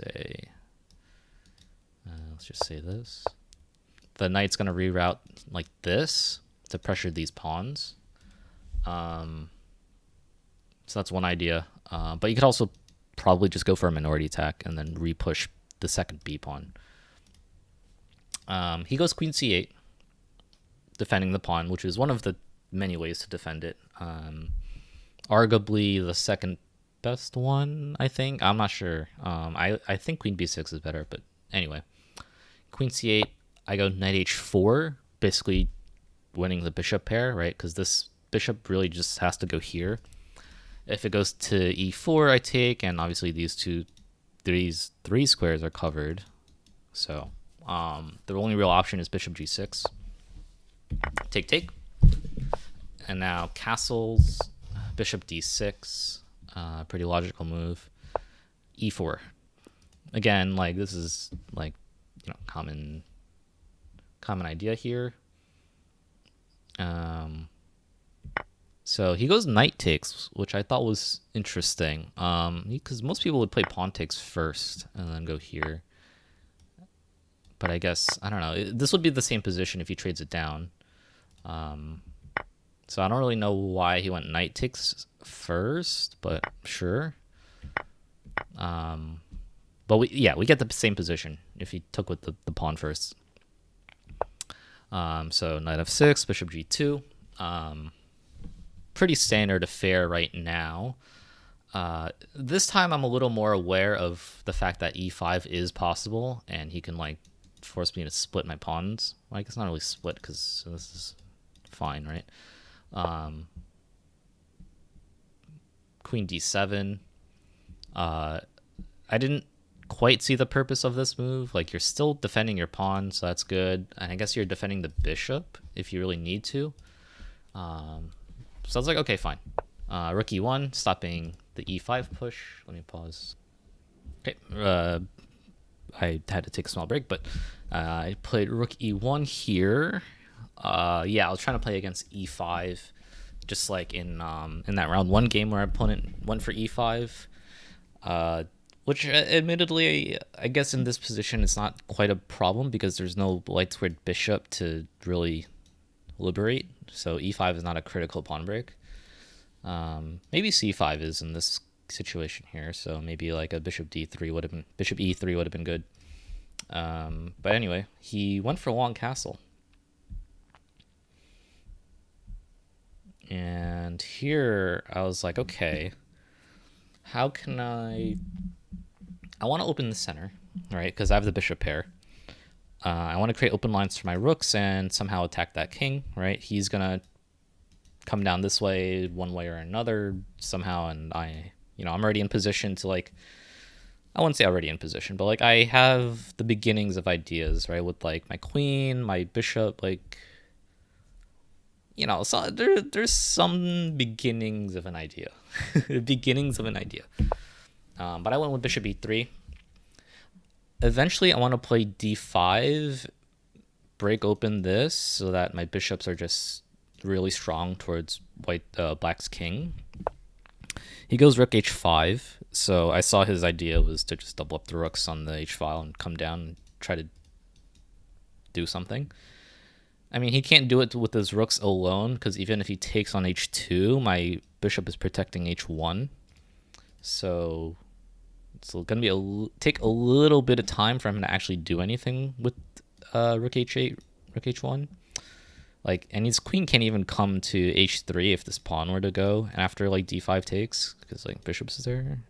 say this. The knight's going to reroute like this to pressure these pawns. So that's one idea. But you could also probably just go for a minority attack and then repush the second b pawn. He goes queen c8, defending the pawn, which is one of the many ways to defend it. Arguably the second best one, I think. I'm not sure. I think queen b6 is better, but anyway. Queen c8, I go knight h4, basically winning the bishop pair, right? Because this bishop really just has to go here. If it goes to e4, I take, and obviously these three squares are covered. So the only real option is bishop g6. Take. And now castles, bishop d6, pretty logical move. e4. Again, like this is like, you know, common idea here. So he goes knight takes, which I thought was interesting. Because most people would play pawn takes first and then go here. But I guess, I don't know. This would be the same position if he trades it down. So I don't really know why he went knight takes first, but sure. But we get the same position if he took with the pawn first. So knight f6, bishop g2. Pretty standard affair right now. This time I'm a little more aware of the fact that e5 is possible, and he can like force me to split my pawns. Like it's not really split because this is fine, right? Queen d7. I didn't quite see the purpose of this move. Like you're still defending your pawn, so that's good. And I guess you're defending the bishop if you really need to. So I was like, okay, fine. Rook e1, stopping the e5 push. Let me pause. Okay, I had to take a small break, but I played rook e1 here. Yeah, I was trying to play against e5, just like in that round one game where our opponent went for e5. Which admittedly, I guess in this position, it's not quite a problem because there's no light squared bishop to really liberate. So e5 is not a critical pawn break. Maybe c5 is in this situation here. So maybe like a bishop d3 would have been, bishop e3 would have been good. But anyway, he went for a long castle. And here I was like, okay, how can I want to open the center, right? Because I have the bishop pair. I want to create open lines for my rooks and somehow attack that king, right? He's going to come down this way, one way or another somehow. And I'm already in position to like, I wouldn't say already in position, but like I have the beginnings of ideas, right? With like my queen, my bishop, like, so there's some beginnings of an idea. Beginnings of an idea. But I went with bishop e3. Eventually, I want to play d5, break open this so that my bishops are just really strong towards black's king. He goes rook h5. So I saw his idea was to just double up the rooks on the h file and come down and try to do something. I mean, he can't do it with his rooks alone because even if he takes on h2, my bishop is protecting h1. So it's going to be take a little bit of time for him to actually do anything with rook h8, rook h1. Like, and his queen can't even come to h3 if this pawn were to go after like d5 takes because like bishops is there.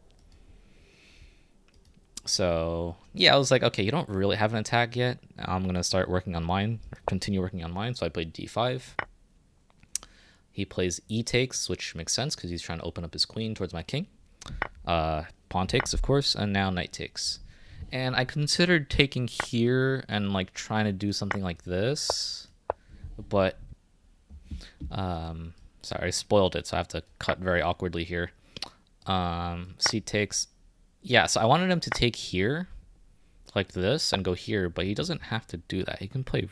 So yeah, I was like, okay, you don't really have an attack yet. I'm gonna start working on mine, or continue working on mine. So I played d5. He plays e takes, which makes sense because he's trying to open up his queen towards my king. Pawn takes, of course, and now knight takes. And I considered taking here and like trying to do something like this, but sorry, I spoiled it, so I have to cut very awkwardly here. C takes. Yeah, so I wanted him to take here, like this, and go here, but he doesn't have to do that. He can play,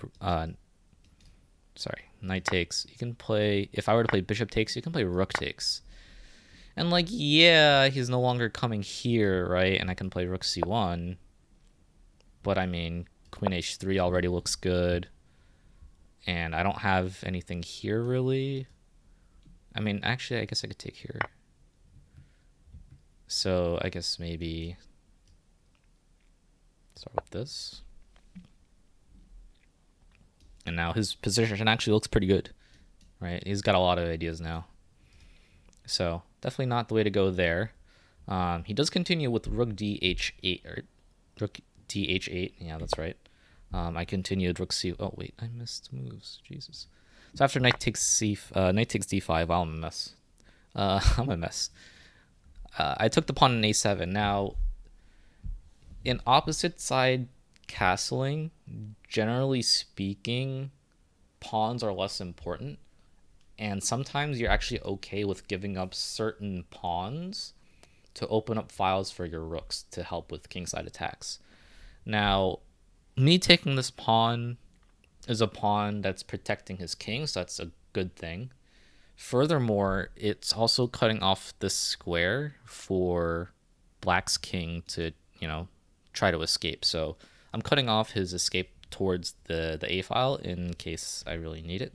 sorry, knight takes. He can play, if I were to play bishop takes, he can play rook takes. And like, yeah, he's no longer coming here, right? And I can play rook c1. But I mean, queen h3 already looks good. And I don't have anything here, really. I mean, actually, I guess I could take here. So I guess maybe start with this. And now his position actually looks pretty good, right? He's got a lot of ideas now. So definitely not the way to go there. He does continue with rook dh8, or rook dh8. Yeah, that's right. I continued rook c. Oh wait, I missed moves. Jesus. So after knight takes d5. Wow, I'm a mess. I'm a mess. I took the pawn in a7. Now, in opposite side castling, generally speaking, pawns are less important. And sometimes you're actually okay with giving up certain pawns to open up files for your rooks to help with kingside attacks. Now, me taking this pawn is a pawn that's protecting his king, so that's a good thing. Furthermore, it's also cutting off this square for black's king to, try to escape. So I'm cutting off his escape towards the A file in case I really need it.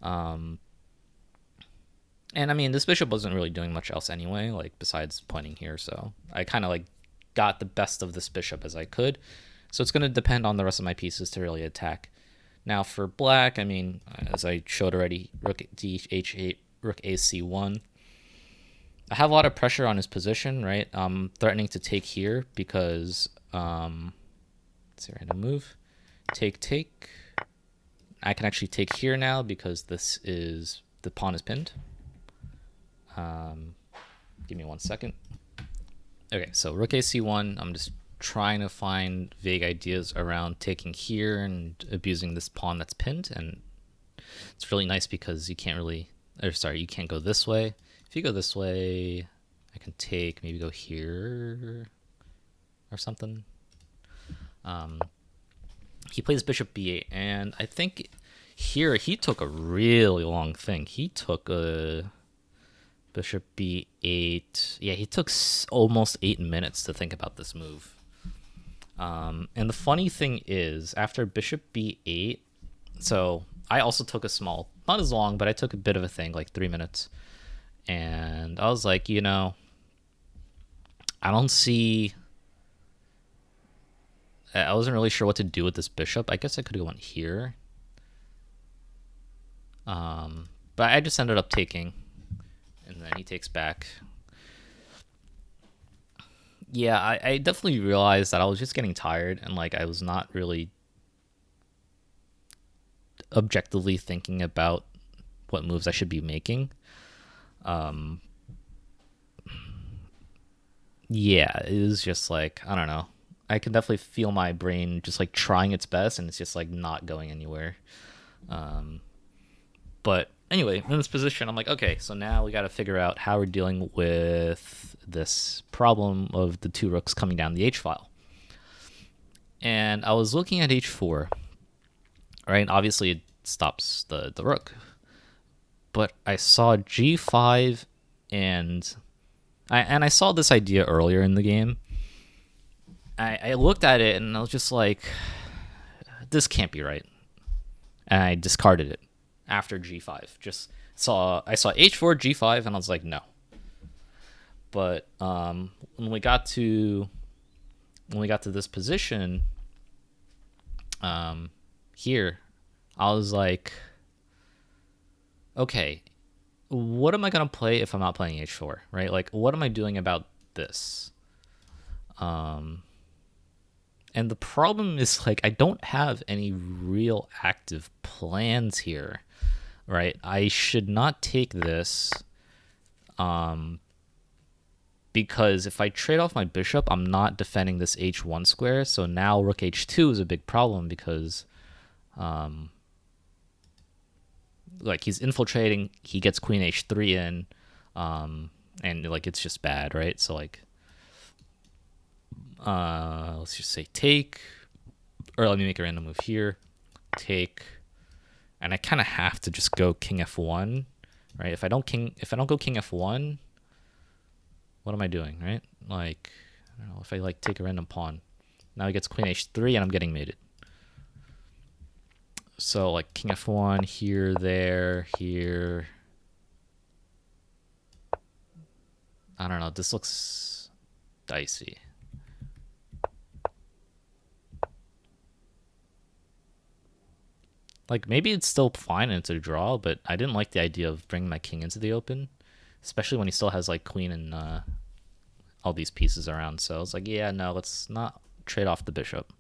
And I mean, this bishop wasn't really doing much else anyway, like besides pointing here. So I kind of like got the best of this bishop as I could. So it's going to depend on the rest of my pieces to really attack. Now for black, I mean, as I showed already, rook dh8, rook ac1. I have a lot of pressure on his position, right? I'm threatening to take here because, let's see, random move. Take. I can actually take here now because the pawn is pinned. Give me 1 second. Okay, so rook ac1. I'm just trying to find vague ideas around taking here and abusing this pawn that's pinned, and it's really nice because you can't go this way. If you go this way, I can maybe go here or something. He plays bishop b8, and I think here he took a really long thing. He took a bishop b8. Yeah, he took almost 8 minutes to think about this move. And the funny thing is, after bishop b8, so I also took a small, not as long, but I took a bit of a thing, like 3 minutes. And I was like, I wasn't really sure what to do with this bishop. I guess I could have went here. But I just ended up taking. And then he takes back. Yeah, I definitely realized that I was just getting tired and like I was not really objectively thinking about what moves I should be making. Yeah, it was just like, I don't know. I can definitely feel my brain just like trying its best and it's just like not going anywhere. But anyway, in this position, I'm like, okay, so now we got to figure out how we're dealing with this problem of the two rooks coming down the H file. And I was looking at H4, right? Obviously, it stops the rook. But I saw G5 and I saw this idea earlier in the game. I looked at it and I was just like, this can't be right. And I discarded it after G5. I saw H4, G5, and I was like, no. But when we got to this position here, I was like, okay, what am I gonna play if I'm not playing H4, right? Like, what am I doing about this? And the problem is, like, I don't have any real active plans here. right? I should not take this, because if I trade off my bishop, I'm not defending this h1 square. So now rook h2 is a big problem because, like, he's infiltrating. He gets queen h3 in, and like it's just bad, right? So like, let's just say take, or let me make a random move here, take, and I kind of have to just go king f1, right? If I don't go king f1, what am I doing, right? Like, I don't know, if I like take a random pawn, now he gets queen h3 and I'm getting mated. So like king f1 here, there, here. I don't know. This looks dicey. Like, maybe it's still fine and it's a draw, but I didn't like the idea of bringing my king into the open, especially when he still has like queen and all these pieces around. So I was like, yeah, no, let's not trade off the bishop.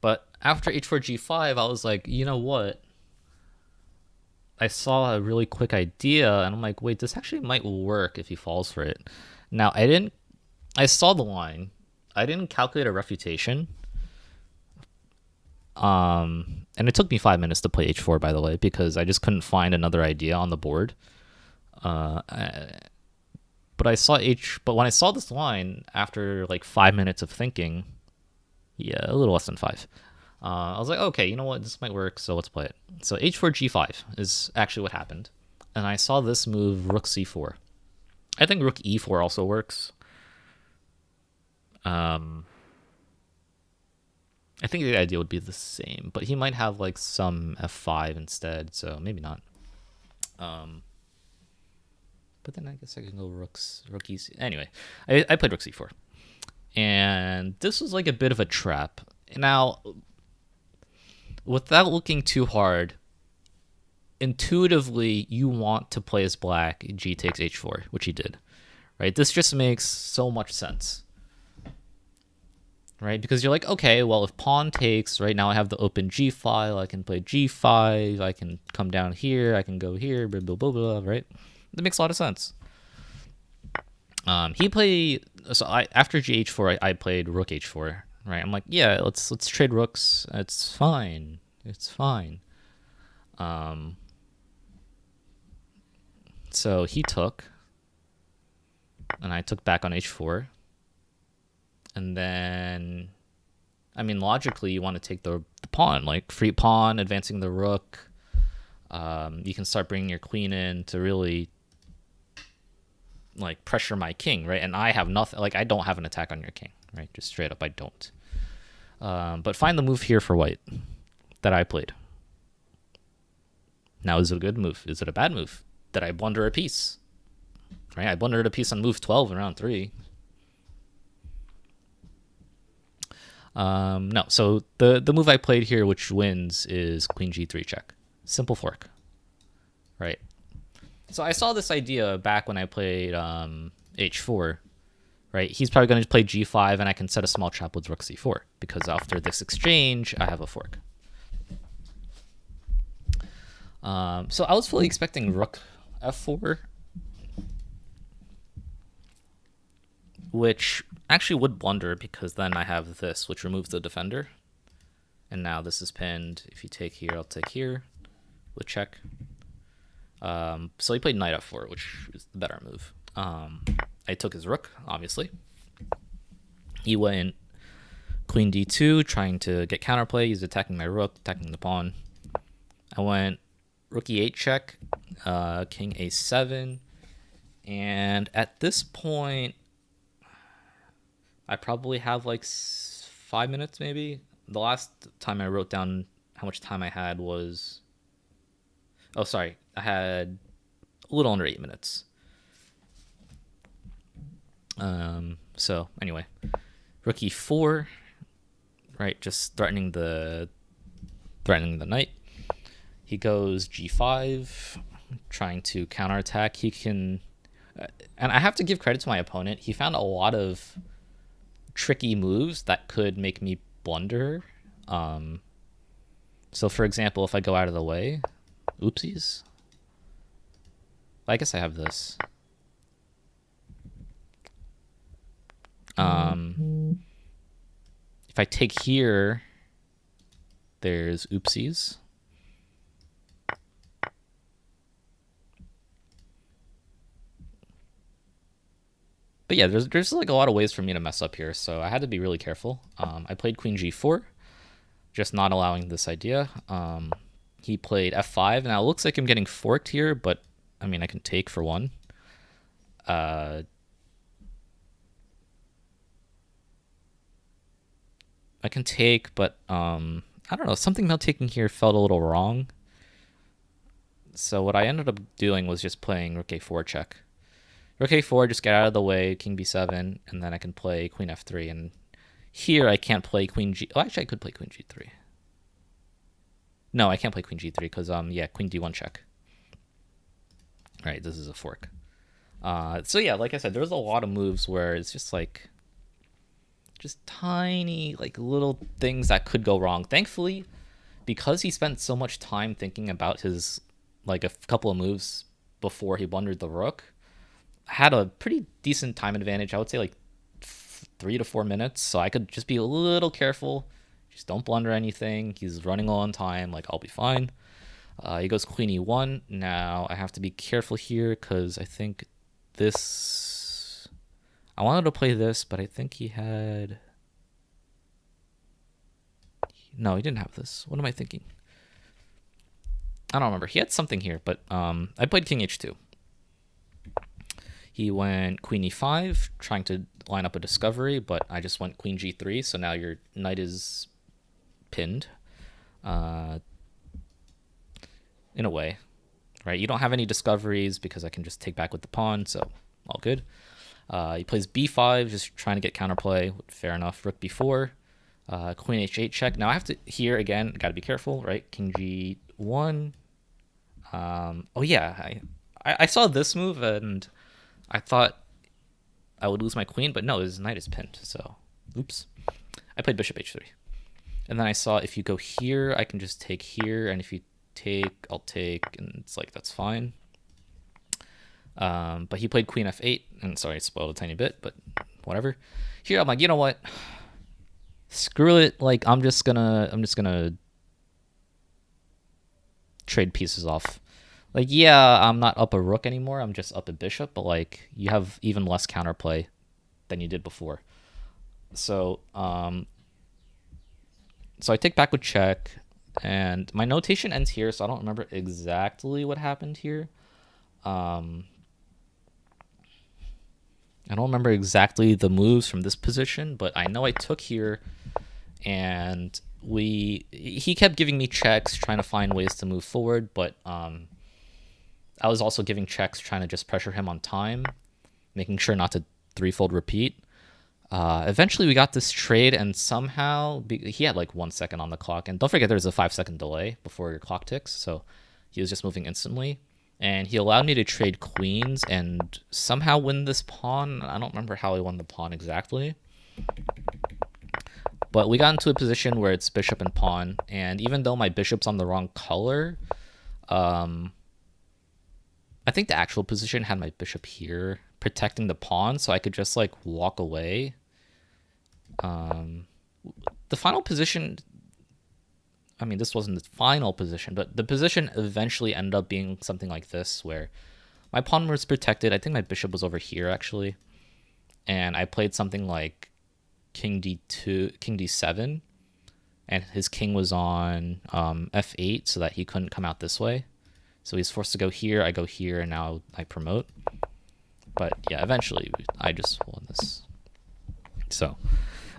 But after h4 g5, I was like, you know what? I saw a really quick idea, and I'm like, wait, this actually might work if he falls for it. Now, I saw the line. I didn't calculate a refutation. And it took me 5 minutes to play h4, by the way, because I just couldn't find another idea on the board. But when I saw this line after like 5 minutes of thinking, yeah, a little less than 5. I was like, okay, you know what, this might work, so let's play it. So h4 g5 is actually what happened, and I saw this move rook c4. I think rook e4 also works. I think the idea would be the same, but he might have like some f5 instead, so maybe not. But then I guess I can go rook e6. Anyway, I played rook c4, and this was like a bit of a trap. Now, without looking too hard, intuitively you want to play as black g takes h4, which he did, right? This just makes so much sense, right? Because you're like, okay, well, if pawn takes, right, now I have the open g file, I can play g5, I can come down here, I can go here, blah blah blah blah, right? That makes a lot of sense. He played, so after gh4 I played rook h4, right? I'm like, yeah, let's trade rooks. It's fine. So he took, and I took back on h4, and then, I mean, logically you want to take the pawn, like free pawn, advancing the rook. You can start bringing your queen in to really like pressure my king, right? And I have nothing, like I don't have an attack on your king, right? Just straight up, I don't. But find the move here for white that I played. Now, is it a good move? Is it a bad move? Did I blunder a piece? Right, I blundered a piece on move 12 in round 3. No, so the move I played here, which wins, is queen g3 check. Simple fork, right? So I saw this idea back when I played h4, right? He's probably going to play g5, and I can set a small trap with rook c4, because after this exchange, I have a fork. So I was fully expecting rook f4, which actually would blunder, because then I have this, which removes the defender. And now this is pinned. If you take here, I'll take here with check. So he played knight f4, which is the better move. I took his rook, obviously. He went queen d2, trying to get counterplay. He's attacking my rook, attacking the pawn. I went rook e8 check, king a7. And at this point, I probably have like 5 minutes maybe. The last time I wrote down how much time I had was... Oh, sorry. I had a little under 8 minutes. So anyway, rook e4, right? Just threatening the knight. He goes g5, trying to counterattack. He can, and I have to give credit to my opponent. He found a lot of tricky moves that could make me blunder. So for example, if I go out of the way, Oopsies. I guess I have this. If I take here, there's oopsies. But yeah, there's like a lot of ways for me to mess up here, so I had to be really careful. I played queen g4, just not allowing this idea. He played f5. Now it looks like I'm getting forked here, but I mean I can take for one. I can take, but I don't know. Something about taking here felt a little wrong. So what I ended up doing was just playing rook a4 check. Rook a4, just get out of the way, king b7, and then I can play queen f3. And here I can't play queen g... Oh, actually I could play queen g3. No, I can't play queen g3 because, yeah, queen d1 check. All right, this is a fork. So yeah, like I said, there's a lot of moves where it's just like... just tiny, like, little things that could go wrong. Thankfully, because he spent so much time thinking about his, like, a couple of moves before he blundered the rook, had a pretty decent time advantage. I would say like 3 to 4 minutes, so I could just be a little careful. Just don't blunder anything. He's running low on time. Like, I'll be fine. He goes queen e1. Now I have to be careful here because I think this... I wanted to play this, but I think he had... No, he didn't have this. What am I thinking? I don't remember. He had something here, but I played king h2. He went queen e5, trying to line up a discovery, but I just went queen g3, so now your knight is pinned. In a way, right? You don't have any discoveries because I can just take back with the pawn, so all good. He plays b5, just trying to get counterplay. Fair enough. Rook b4, queen h8 check. Now I have to, here again, got to be careful, right? King g1. Oh yeah, I saw this move and I thought I would lose my queen, but no, his knight is pinned, so oops. I played bishop h3. And then I saw if you go here, I can just take here, and if you take, I'll take, and it's like, that's fine. But he played queen f8, and sorry, I spoiled a tiny bit, but whatever. Here, I'm like, you know what? Screw it. Like, I'm just gonna trade pieces off. Like, yeah, I'm not up a rook anymore. I'm just up a bishop, but like, you have even less counterplay than you did before. So, so I take back with check, and my notation ends here, so I don't remember exactly what happened here. I don't remember exactly the moves from this position, but I know I took here, and he kept giving me checks, trying to find ways to move forward, but I was also giving checks, trying to just pressure him on time, making sure not to threefold repeat. Eventually we got this trade, and somehow he had like 1 second on the clock, and don't forget there's a 5-second delay before your clock ticks, so he was just moving instantly, and he allowed me to trade queens and somehow win this pawn. I don't remember how he won the pawn exactly, but we got into a position where it's bishop and pawn, and even though my bishop's on the wrong color, I think the actual position had my bishop here protecting the pawn, so I could just like walk away. The final position, I mean, this wasn't the final position, but the position eventually ended up being something like this, where my pawn was protected. I think my bishop was over here actually, and I played something like king d2, king d7, and his king was on f8 so that he couldn't come out this way. So he's forced to go here, I go here, and now I promote. But yeah, eventually I just won this. So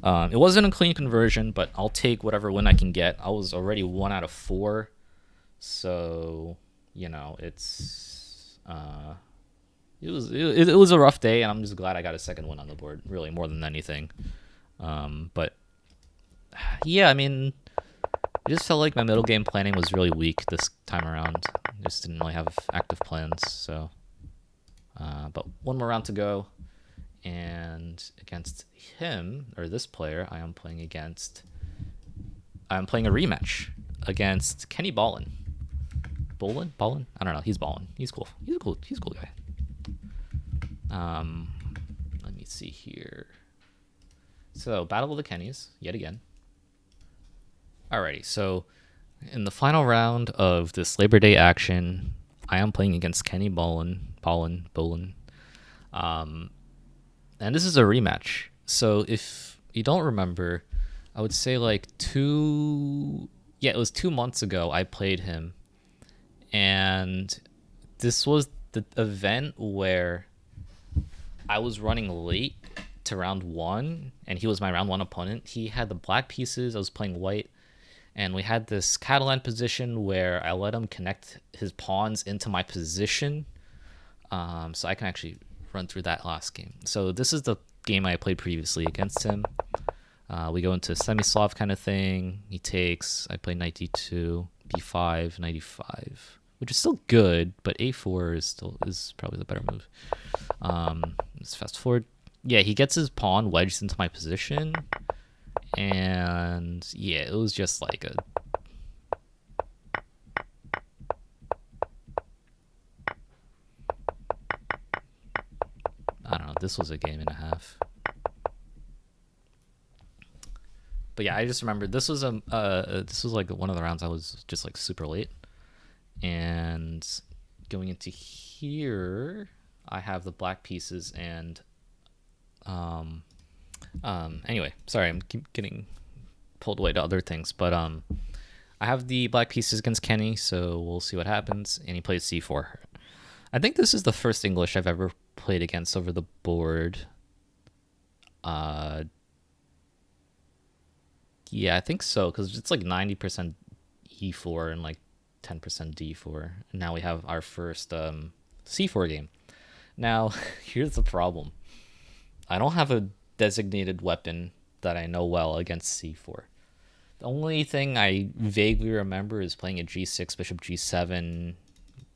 it wasn't a clean conversion, but I'll take whatever win I can get. I was already 1 out of 4. So, you know, it was a rough day, and I'm just glad I got a second win on the board, really, more than anything. But yeah, I mean, I just felt like my middle game planning was really weak this time around. I just didn't really have active plans. So, but one more round to go, and against him, or this player, I am playing a rematch against Kenny Ballin. Ballin? I don't know. He's ballin. He's cool. He's a cool guy. Let me see here. So, Battle of the Kennys, yet again. Alrighty, so in the final round of this Labor Day action, I am playing against Kenny Bolin. And this is a rematch. So if you don't remember, I would say like it was 2 months ago I played him. And this was the event where I was running late to round 1, and he was my round 1 opponent. He had the black pieces, I was playing white, and we had this Catalan position where I let him connect his pawns into my position. So I can actually run through that last game. So this is the game I played previously against him. We go into semi-Slav kind of thing. He takes, I play knight d2, b5, knight e5, which is still good, but a4 is probably the better move. Let's fast forward. Yeah, he gets his pawn wedged into my position, and yeah, it was just like a I don't know, this was a game and a half. But yeah, I just remember this was like one of the rounds I was just like super late. And going into here, I have the black pieces, and anyway, sorry, I'm keep getting pulled away to other things, but I have the black pieces against Kenny, so we'll see what happens. And he plays c4. I think this is the first English I've ever played against over the board. Yeah, I think so, because it's like 90% e4 and like 10% d4. And now we have our first c4 game. Now, here's the problem. I don't have a designated weapon that I know well against c4. The only thing I vaguely remember is playing a g6, bishop g7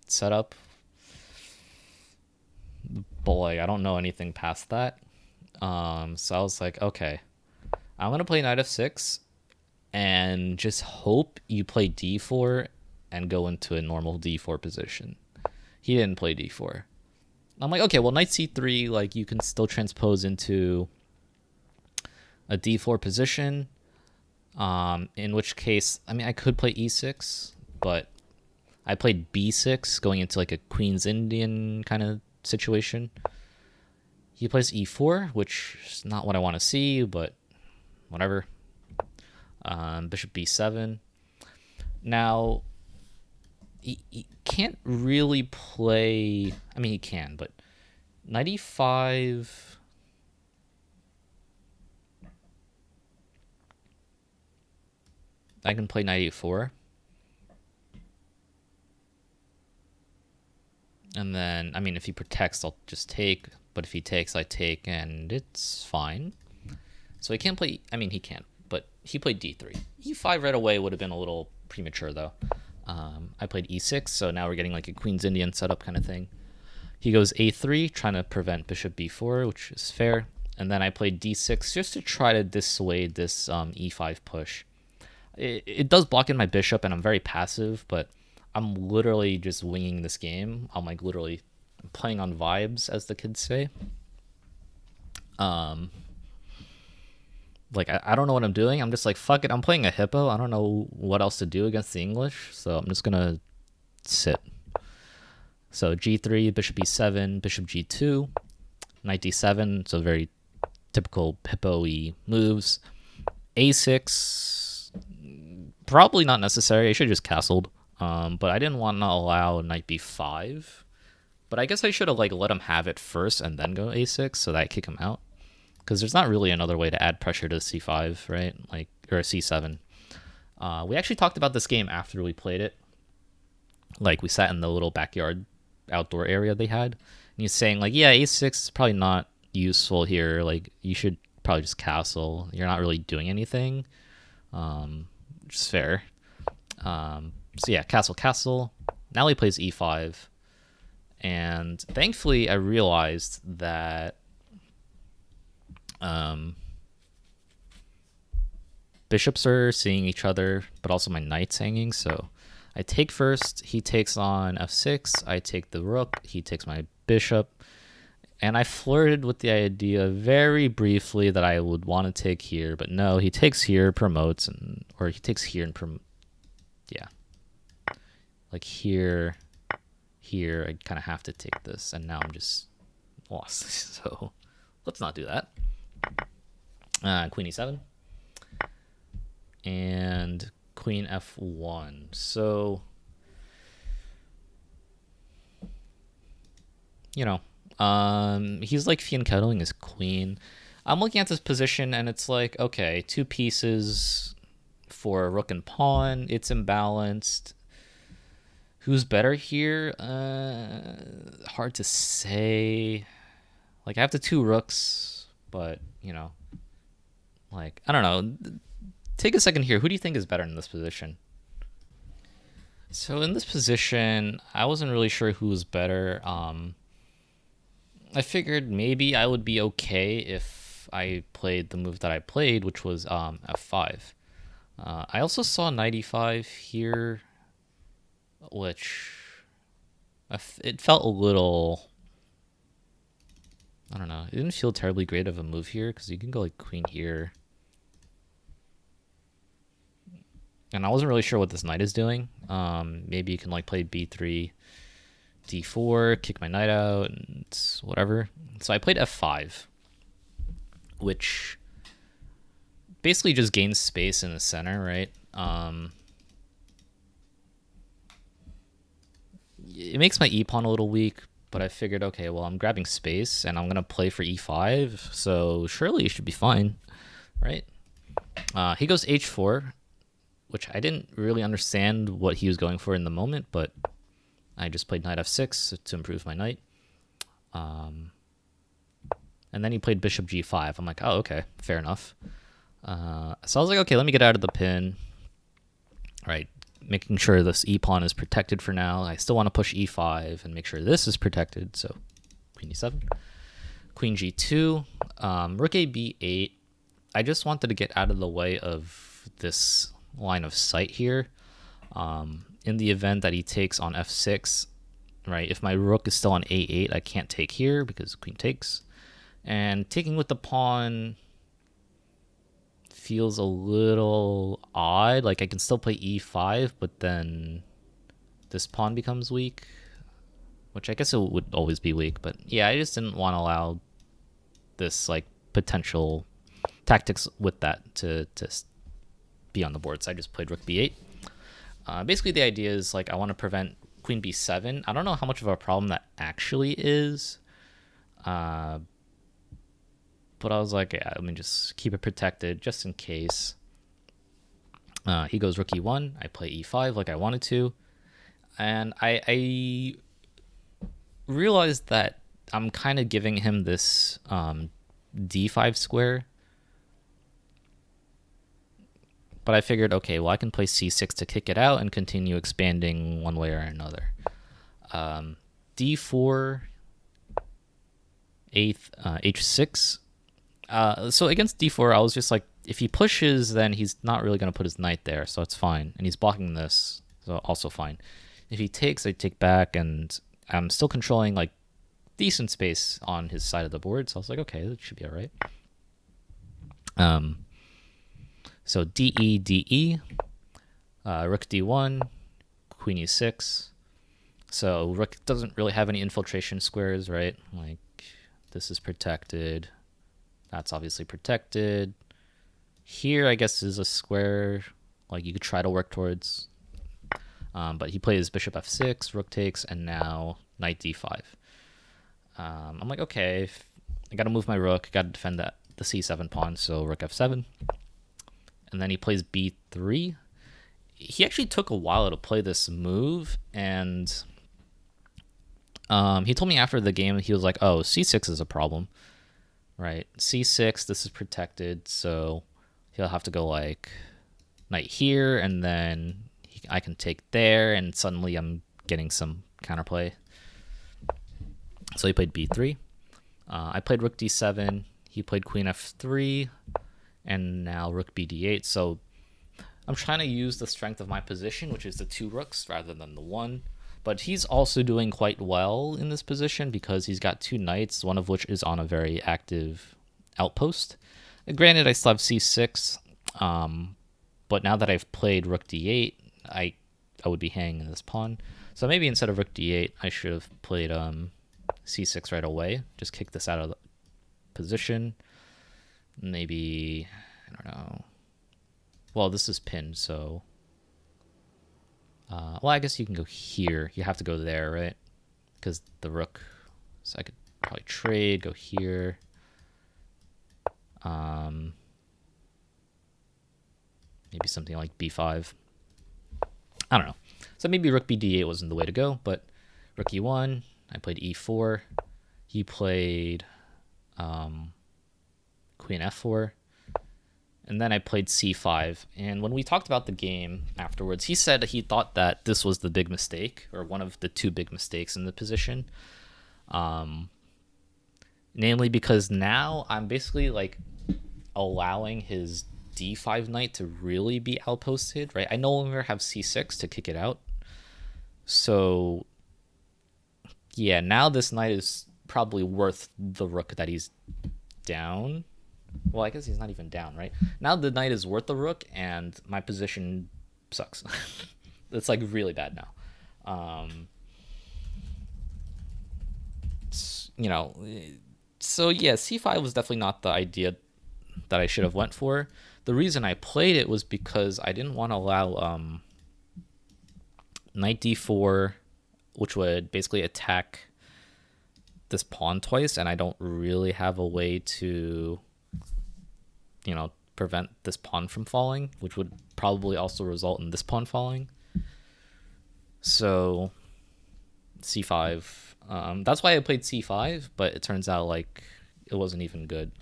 setup. Boy, I don't know anything past that. So I was like, okay, I'm going to play knight f6 and just hope you play d4 and go into a normal d4 position. He didn't play d4. I'm like, okay, well, knight c3, like, you can still transpose into a d4 position, in which case, I mean, I could play e6, but I played b6 going into like a Queen's Indian kind of situation. He plays e4, which is not what I want to see, but whatever. Bishop b7. Now, he can't really play... I mean, he can, but knight e5... I can play knight e4. And then, I mean, if he protects, I'll just take. But if he takes, I take, and it's fine. So he can't play... I mean, he can, but he played d3. e5 right away would have been a little premature, though. I played e6, so now we're getting like a Queen's Indian setup kind of thing. He goes a3, trying to prevent bishop b4, which is fair. And then I played d6 just to try to dissuade this e5 push. It does block in my bishop, and I'm very passive, but I'm literally just winging this game. I'm like literally playing on vibes, as the kids say. Like, I don't know what I'm doing. I'm just like, fuck it, I'm playing a hippo. I don't know what else to do against the English, so I'm just gonna sit. So g3, bishop e7, bishop g2, knight d7, so very typical hippo-y moves. a6, probably not necessary. I should have just castled. But I didn't want to allow knight b5. But I guess I should have like let him have it first and then go a6, so that I kick him out. Because there's not really another way to add pressure to c5, right? Like, or c7. We actually talked about this game after we played it. Like, we sat in the little backyard outdoor area they had. And he's saying, like, yeah, a6 is probably not useful here. Like, you should probably just castle. You're not really doing anything. Which is fair. So yeah, castle. Now he plays e5. And thankfully, I realized that bishops are seeing each other, but also my knight's hanging, so I take first, he takes on f6, I take the rook, he takes my bishop, and I flirted with the idea very briefly that I would want to take here, but no, he takes here, promotes, or he takes here and yeah. Like here, I kind of have to take this, and now I'm just lost. So let's not do that. Queen e7 and queen f1. So, you know, he's like fianchettoing his queen. I'm looking at this position, and it's like, okay, 2 pieces for rook and pawn. It's imbalanced. Who's better here? Hard to say. Like, I have the 2 rooks, but, you know, like, I don't know. Take a second here. Who do you think is better in this position? So in this position, I wasn't really sure who was better. I figured maybe I would be okay if I played the move that I played, which was f5. I also saw knight e5 here, which it felt a little, I don't know. It didn't feel terribly great of a move here because you can go like queen here. And I wasn't really sure what this knight is doing. Maybe you can like play b3, d4, kick my knight out, and whatever. So I played f5, which basically just gains space in the center, right? It makes my e-pawn a little weak, but I figured, okay, well, I'm grabbing space, and I'm going to play for e5, so surely it should be fine, right? He goes h4, which I didn't really understand what he was going for in the moment, but I just played knight f6 to improve my knight. And then he played bishop g5. I'm like, oh, okay, fair enough. So I was like, okay, let me get out of the pin. All right, making sure this e-pawn is protected for now. I still want to push e5 and make sure this is protected. So queen e7, queen g2, rook a b8. I just wanted to get out of the way of this line of sight here. In the event that he takes on f6, right? If my rook is still on a8, I can't take here because queen takes. And taking with the pawn feels a little odd. Like I can still play e5, but then this pawn becomes weak, which I guess it would always be weak. But yeah, I just didn't want to allow this like potential tactics with that to be on the board. So I just played rook b8. Basically the idea is like I want to prevent queen b7. I don't know how much of a problem that actually is, but I was like, yeah, let me just keep it protected just in case. He goes rook e1. I play e5 like I wanted to, and I realized that I'm kind of giving him this d5 square. But I figured, okay, well, I can play c6 to kick it out and continue expanding one way or another. d4, h6. So against d4, I was just like, if he pushes, then he's not really going to put his knight there, so it's fine. And he's blocking this, so also fine. If he takes, I take back, and I'm still controlling like decent space on his side of the board, so I was like, okay, that should be all right. So DE, DE, rook D1, queen E6. So rook doesn't really have any infiltration squares, right? Like this is protected. That's obviously protected. Here, I guess, is a square like you could try to work towards. But he plays bishop F6, rook takes, and now knight D5. I'm like, okay, I got to move my rook, got to defend the C7 pawn, so rook F7. And then he plays B3. He actually took a while to play this move, and he told me after the game, he was like, oh, C6 is a problem, right? C6, this is protected, so he'll have to go like knight here, and then I can take there, and suddenly I'm getting some counterplay. So he played B3. I played rook D7. He played queen F3, and now rook B D8. So I'm trying to use the strength of my position, which is the two rooks rather than the one. But he's also doing quite well in this position because he's got two knights, one of which is on a very active outpost. Granted, I still have c6, but now that I've played rook d8, I would be hanging this pawn. So maybe instead of rook d8, I should have played c6 right away. Just kick this out of the position. Maybe, I don't know. Well, this is pinned, so... well, I guess you can go here. You have to go there, right? Because the rook... So I could probably trade, go here. Maybe something like b5. I don't know. So maybe rook b d8 wasn't the way to go, but rook e1, I played e4. He played queen f4. And then I played c5. And when we talked about the game afterwards, he said he thought that this was the big mistake, or one of the two big mistakes in the position. Namely because now I'm basically like allowing his d5 knight to really be outposted, right? I no longer have c6 to kick it out. So yeah, now this knight is probably worth the rook that he's down. Well, I guess he's not even down, right? Now the knight is worth the rook, and my position sucks. It's like really bad now. You know, so yeah, c5 was definitely not the idea that I should have went for. The reason I played it was because I didn't want to allow knight d4, which would basically attack this pawn twice, and I don't really have a way to, you know, prevent this pawn from falling, which would probably also result in this pawn falling. So c5, that's why I played c5, but it turns out like it wasn't even good.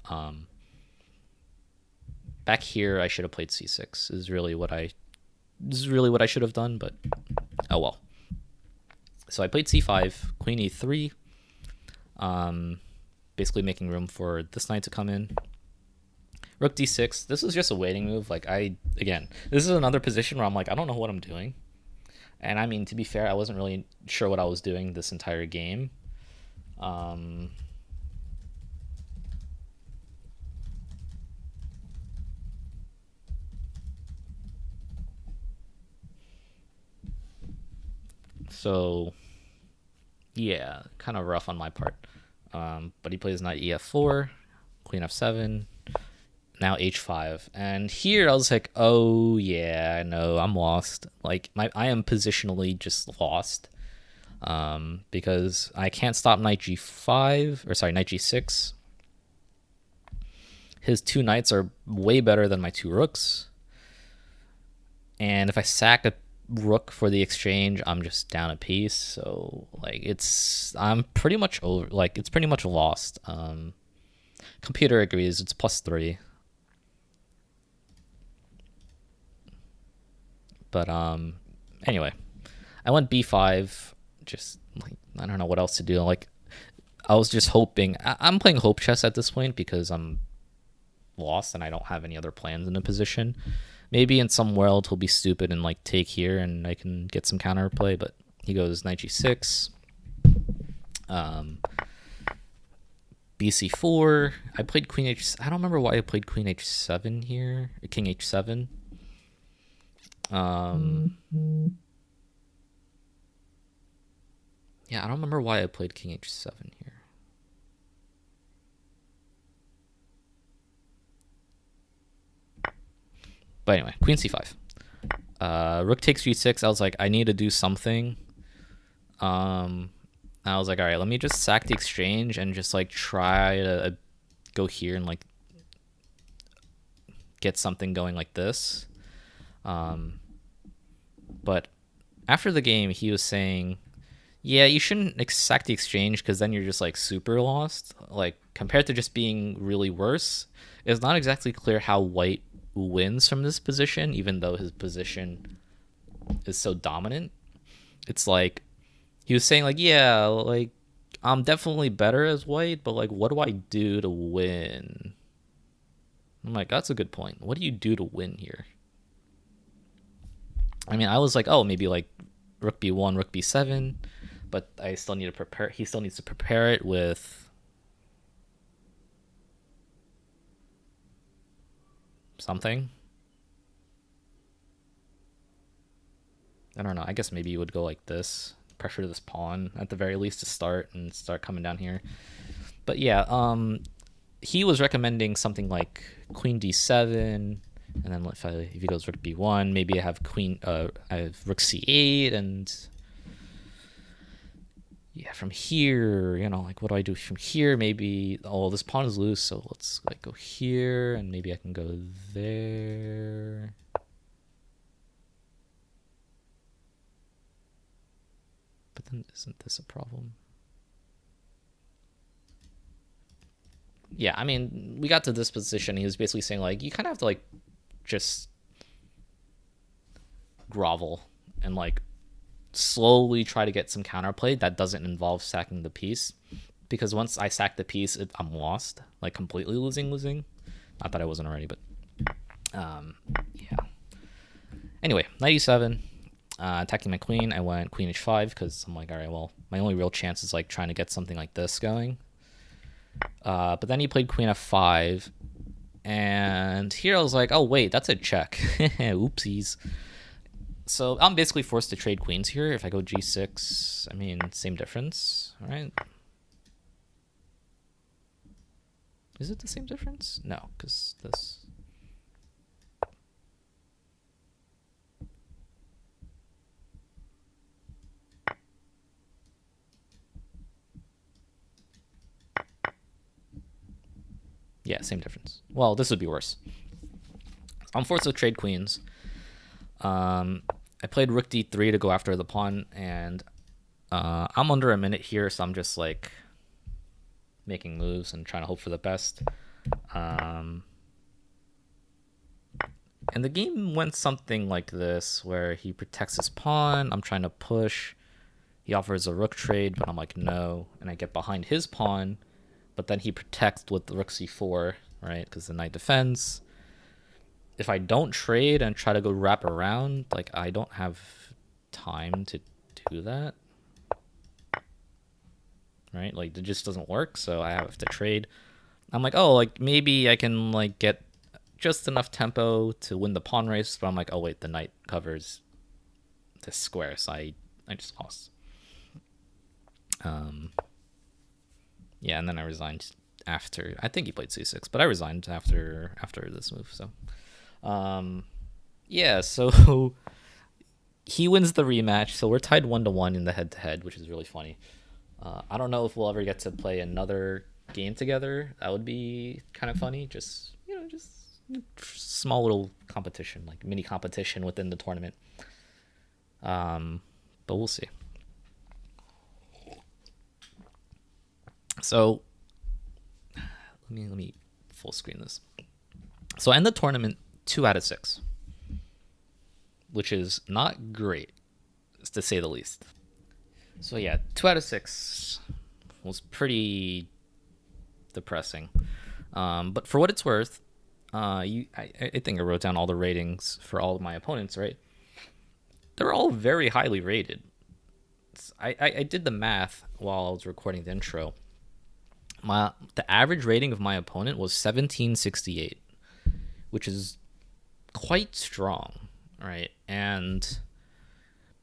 Back here I should have played c6 is really what I should have done, but oh well. So I played c5, queen e3, basically making room for this knight to come in. Rook d6. This is just a waiting move. Like again, this is another position where I'm like, I don't know what I'm doing. And I mean, to be fair, I wasn't really sure what I was doing this entire game. So yeah, kind of rough on my part. But he plays knight ef4, queen f7, now h5, and here I was like, oh yeah, no, I'm lost. Like I am positionally just lost, because I can't stop knight g5, or sorry, knight g6. His two knights are way better than my two rooks, and if I sack a rook for the exchange, I'm just down a piece. So like I'm pretty much over, like it's pretty much lost. Computer agrees, it's +3. But anyway, I went b5, just like I don't know what else to do. Like I was just hoping. I'm playing hope chess at this point because I'm lost and I don't have any other plans in the position. Maybe in some world he'll be stupid and like take here and I can get some counterplay, but he goes knight g6, bc4. I played queen h. I don't remember why I played queen h7 here, or king h7. Yeah, I don't remember why I played king h7 here. But anyway, queen c5. Rook takes g6. I was like, I need to do something. I was like, all right, let me just sack the exchange and just like try to go here and like get something going like this. But after the game, he was saying, yeah, you shouldn't sack the exchange because then you're just like super lost. Like compared to just being really worse, it's not exactly clear how white wins from this position, even though his position is so dominant. It's like he was saying like, yeah, like I'm definitely better as white, but like what do I do to win? I'm like, that's a good point. What do you do to win here? I mean, I was like, oh, maybe like rook b1, rook b7, but I still need to prepare. He still needs to prepare it with something. I don't know. I guess maybe you would go like this, pressure this pawn at the very least to start and start coming down here. But yeah, he was recommending something like queen d7, and then if he goes rook b1, maybe I have I have rook c8, and yeah, from here, like what do I do from here? Maybe this pawn is loose, so let's like go here, and maybe I can go there. But then isn't this a problem? Yeah, I mean, we got to this position. He was basically saying like you kind of have to like just grovel and like slowly try to get some counterplay that doesn't involve sacking the piece, because once I sack the piece, I'm lost, like completely losing. Not that I wasn't already, but yeah. Anyway, 97. Attacking my queen, I went queen h5 because I'm like, all right, well, my only real chance is like trying to get something like this going. But then he played queen f5, and here I was like, oh wait, that's a check. Oopsies. So I'm basically forced to trade queens here. If I go g6, I mean, same difference, all right? Is it the same difference? No, because this... Yeah, same difference. Well, this would be worse. I'm forced to trade queens. I played rook d3 to go after the pawn, and I'm under a minute here, so I'm just like making moves and trying to hope for the best. And the game went something like this, where he protects his pawn. I'm trying to push. He offers a rook trade, but I'm like, no. And I get behind his pawn, but then he protects with the rook c4, right? Because the knight defends. If I don't trade and try to go wrap around, like, I don't have time to do that, right? Like, it just doesn't work, so I have to trade. I'm like, oh, like, maybe I can, like, get just enough tempo to win the pawn race, but I'm like, oh, wait, the knight covers this square, so I just lost. Yeah, and then I resigned after. I think he played c6, but I resigned after this move, so... yeah, so he wins the rematch, so we're tied 1-1 in the head-to-head, which is really funny. I don't know if we'll ever get to play another game together. That would be kind of funny. Just small little competition, like mini competition within the tournament. But we'll see. So let me full screen this. So I end the tournament 2 out of 6, which is not great, to say the least. So yeah, 2 out of 6 was pretty depressing. But for what it's worth, I think I wrote down all the ratings for all of my opponents, right? They're all very highly rated. I did the math while I was recording the intro. The average rating of my opponent was 1768, which is quite strong, right? And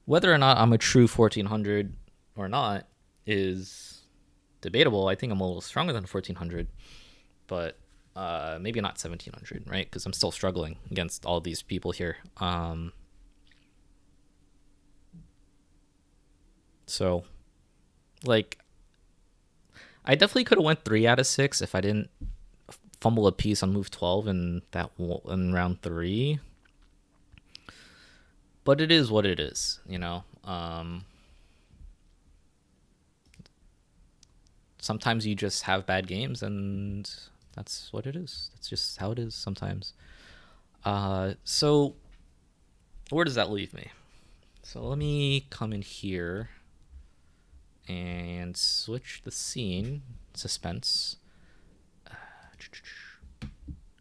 whether or not I'm a true 1400 or not is debatable. I think I'm a little stronger than 1400, but maybe not 1700, right? Because I'm still struggling against all these people here. So, like, I definitely could have went 3 out of 6 if I didn't fumble a piece on move 12 in round 3. But it is what it is, sometimes you just have bad games, and that's what it is. That's just how it is sometimes. So where does that leave me? So let me come in here and switch the scene. Suspense.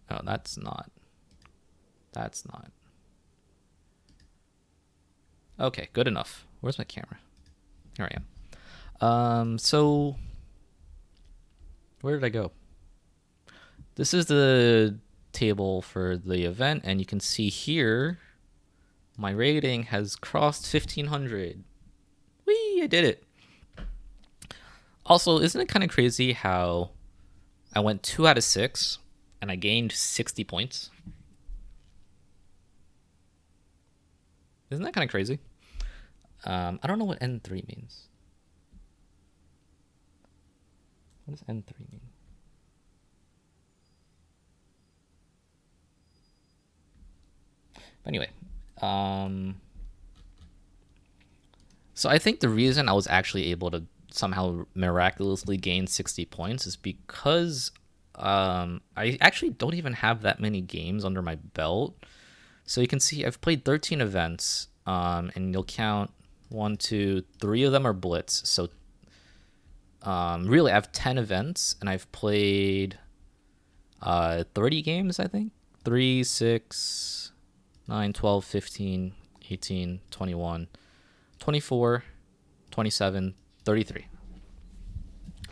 Oh, that's not. Okay, good enough. Where's my camera? Here I am. So where did I go? This is the table for the event, and you can see here my rating has crossed 1500. Whee! I did it. Also, isn't it kind of crazy how I went 2 out of 6 and I gained 60 points? Isn't that kind of crazy? I don't know what N3 means. What does N3 mean? But anyway, so I think the reason I was actually able to somehow miraculously gain 60 points is because I actually don't even have that many games under my belt. So you can see I've played 13 events, and you'll count 1, 2, 3 of them are Blitz. So really I have 10 events, and I've played 30 games, I think. 3, 6, 9, 12, 15, 18, 21, 24, 27, 33.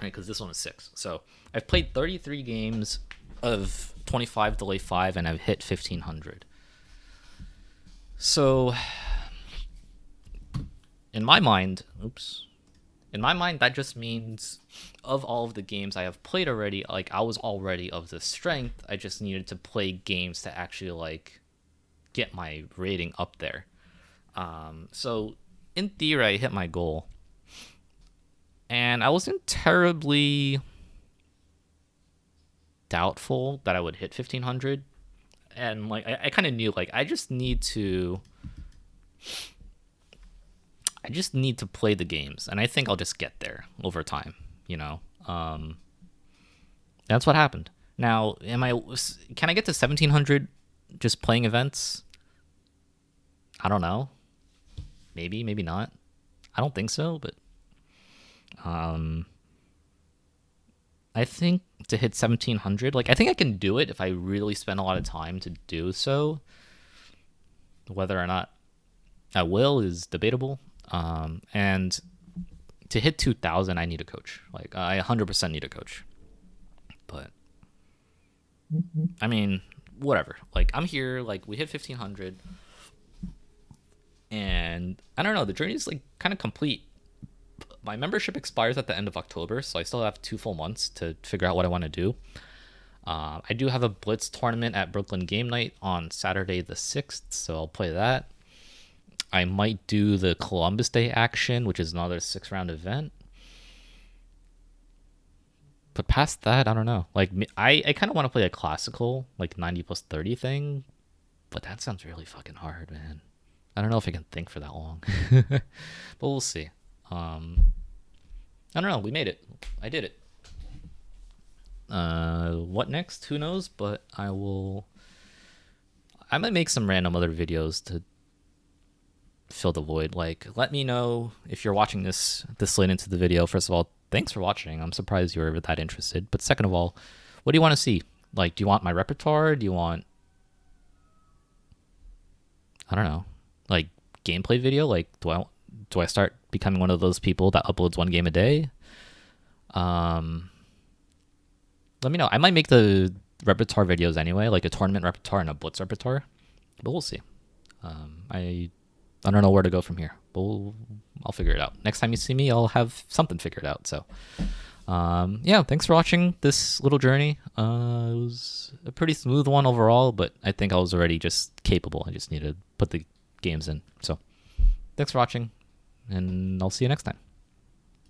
Right, because this one is 6. So I've played 33 games of 25 delay 5, and I've hit 1500. So in my mind, that just means of all of the games I have played already, like I was already of the strength. I just needed to play games to actually like get my rating up there. So in theory, I hit my goal, and I wasn't terribly doubtful that I would hit 1500. And like I kind of knew, like I just need to play the games, and I think I'll just get there over time, you know. That's what happened. Now, can I get to 1700 just playing events? I don't know. Maybe not. I don't think so, but I think to hit 1700, like I think I can do it if I really spend a lot of time to do so. Whether or not I will is debatable. And to hit 2000, I need a coach. Like I 100% need a coach. But I mean, whatever. Like I'm here. Like we hit 1500, and I don't know. The journey is like kind of complete. My membership expires at the end of October, so I still have 2 full months to figure out what I want to do. I do have a Blitz tournament at Brooklyn Game Night on Saturday the 6th, so I'll play that. I might do the Columbus Day action, which is another 6-round event. But past that, I don't know. Like I kind of want to play a classical, like 90 plus 30 thing, but that sounds really fucking hard, man. I don't know if I can think for that long. But we'll see. I don't know. We made it. I did it. What next? Who knows? But I might make some random other videos to fill the void. Like, let me know if you're watching this late into the video. First of all, thanks for watching. I'm surprised you were that interested. But second of all, what do you want to see? Like, do you want my repertoire? Do you want, I don't know, like gameplay video? Like, do I start becoming one of those people that uploads 1 game a day? Let me know. I might make the repertoire videos anyway, like a tournament repertoire and a blitz repertoire, but we'll see. I don't know where to go from here, but I'll figure it out. Next time you see me, I'll have something figured out. So yeah, thanks for watching this little journey. It was a pretty smooth one overall, but I think I was already just capable. I just need to put the games in. So thanks for watching, and I'll see you next time.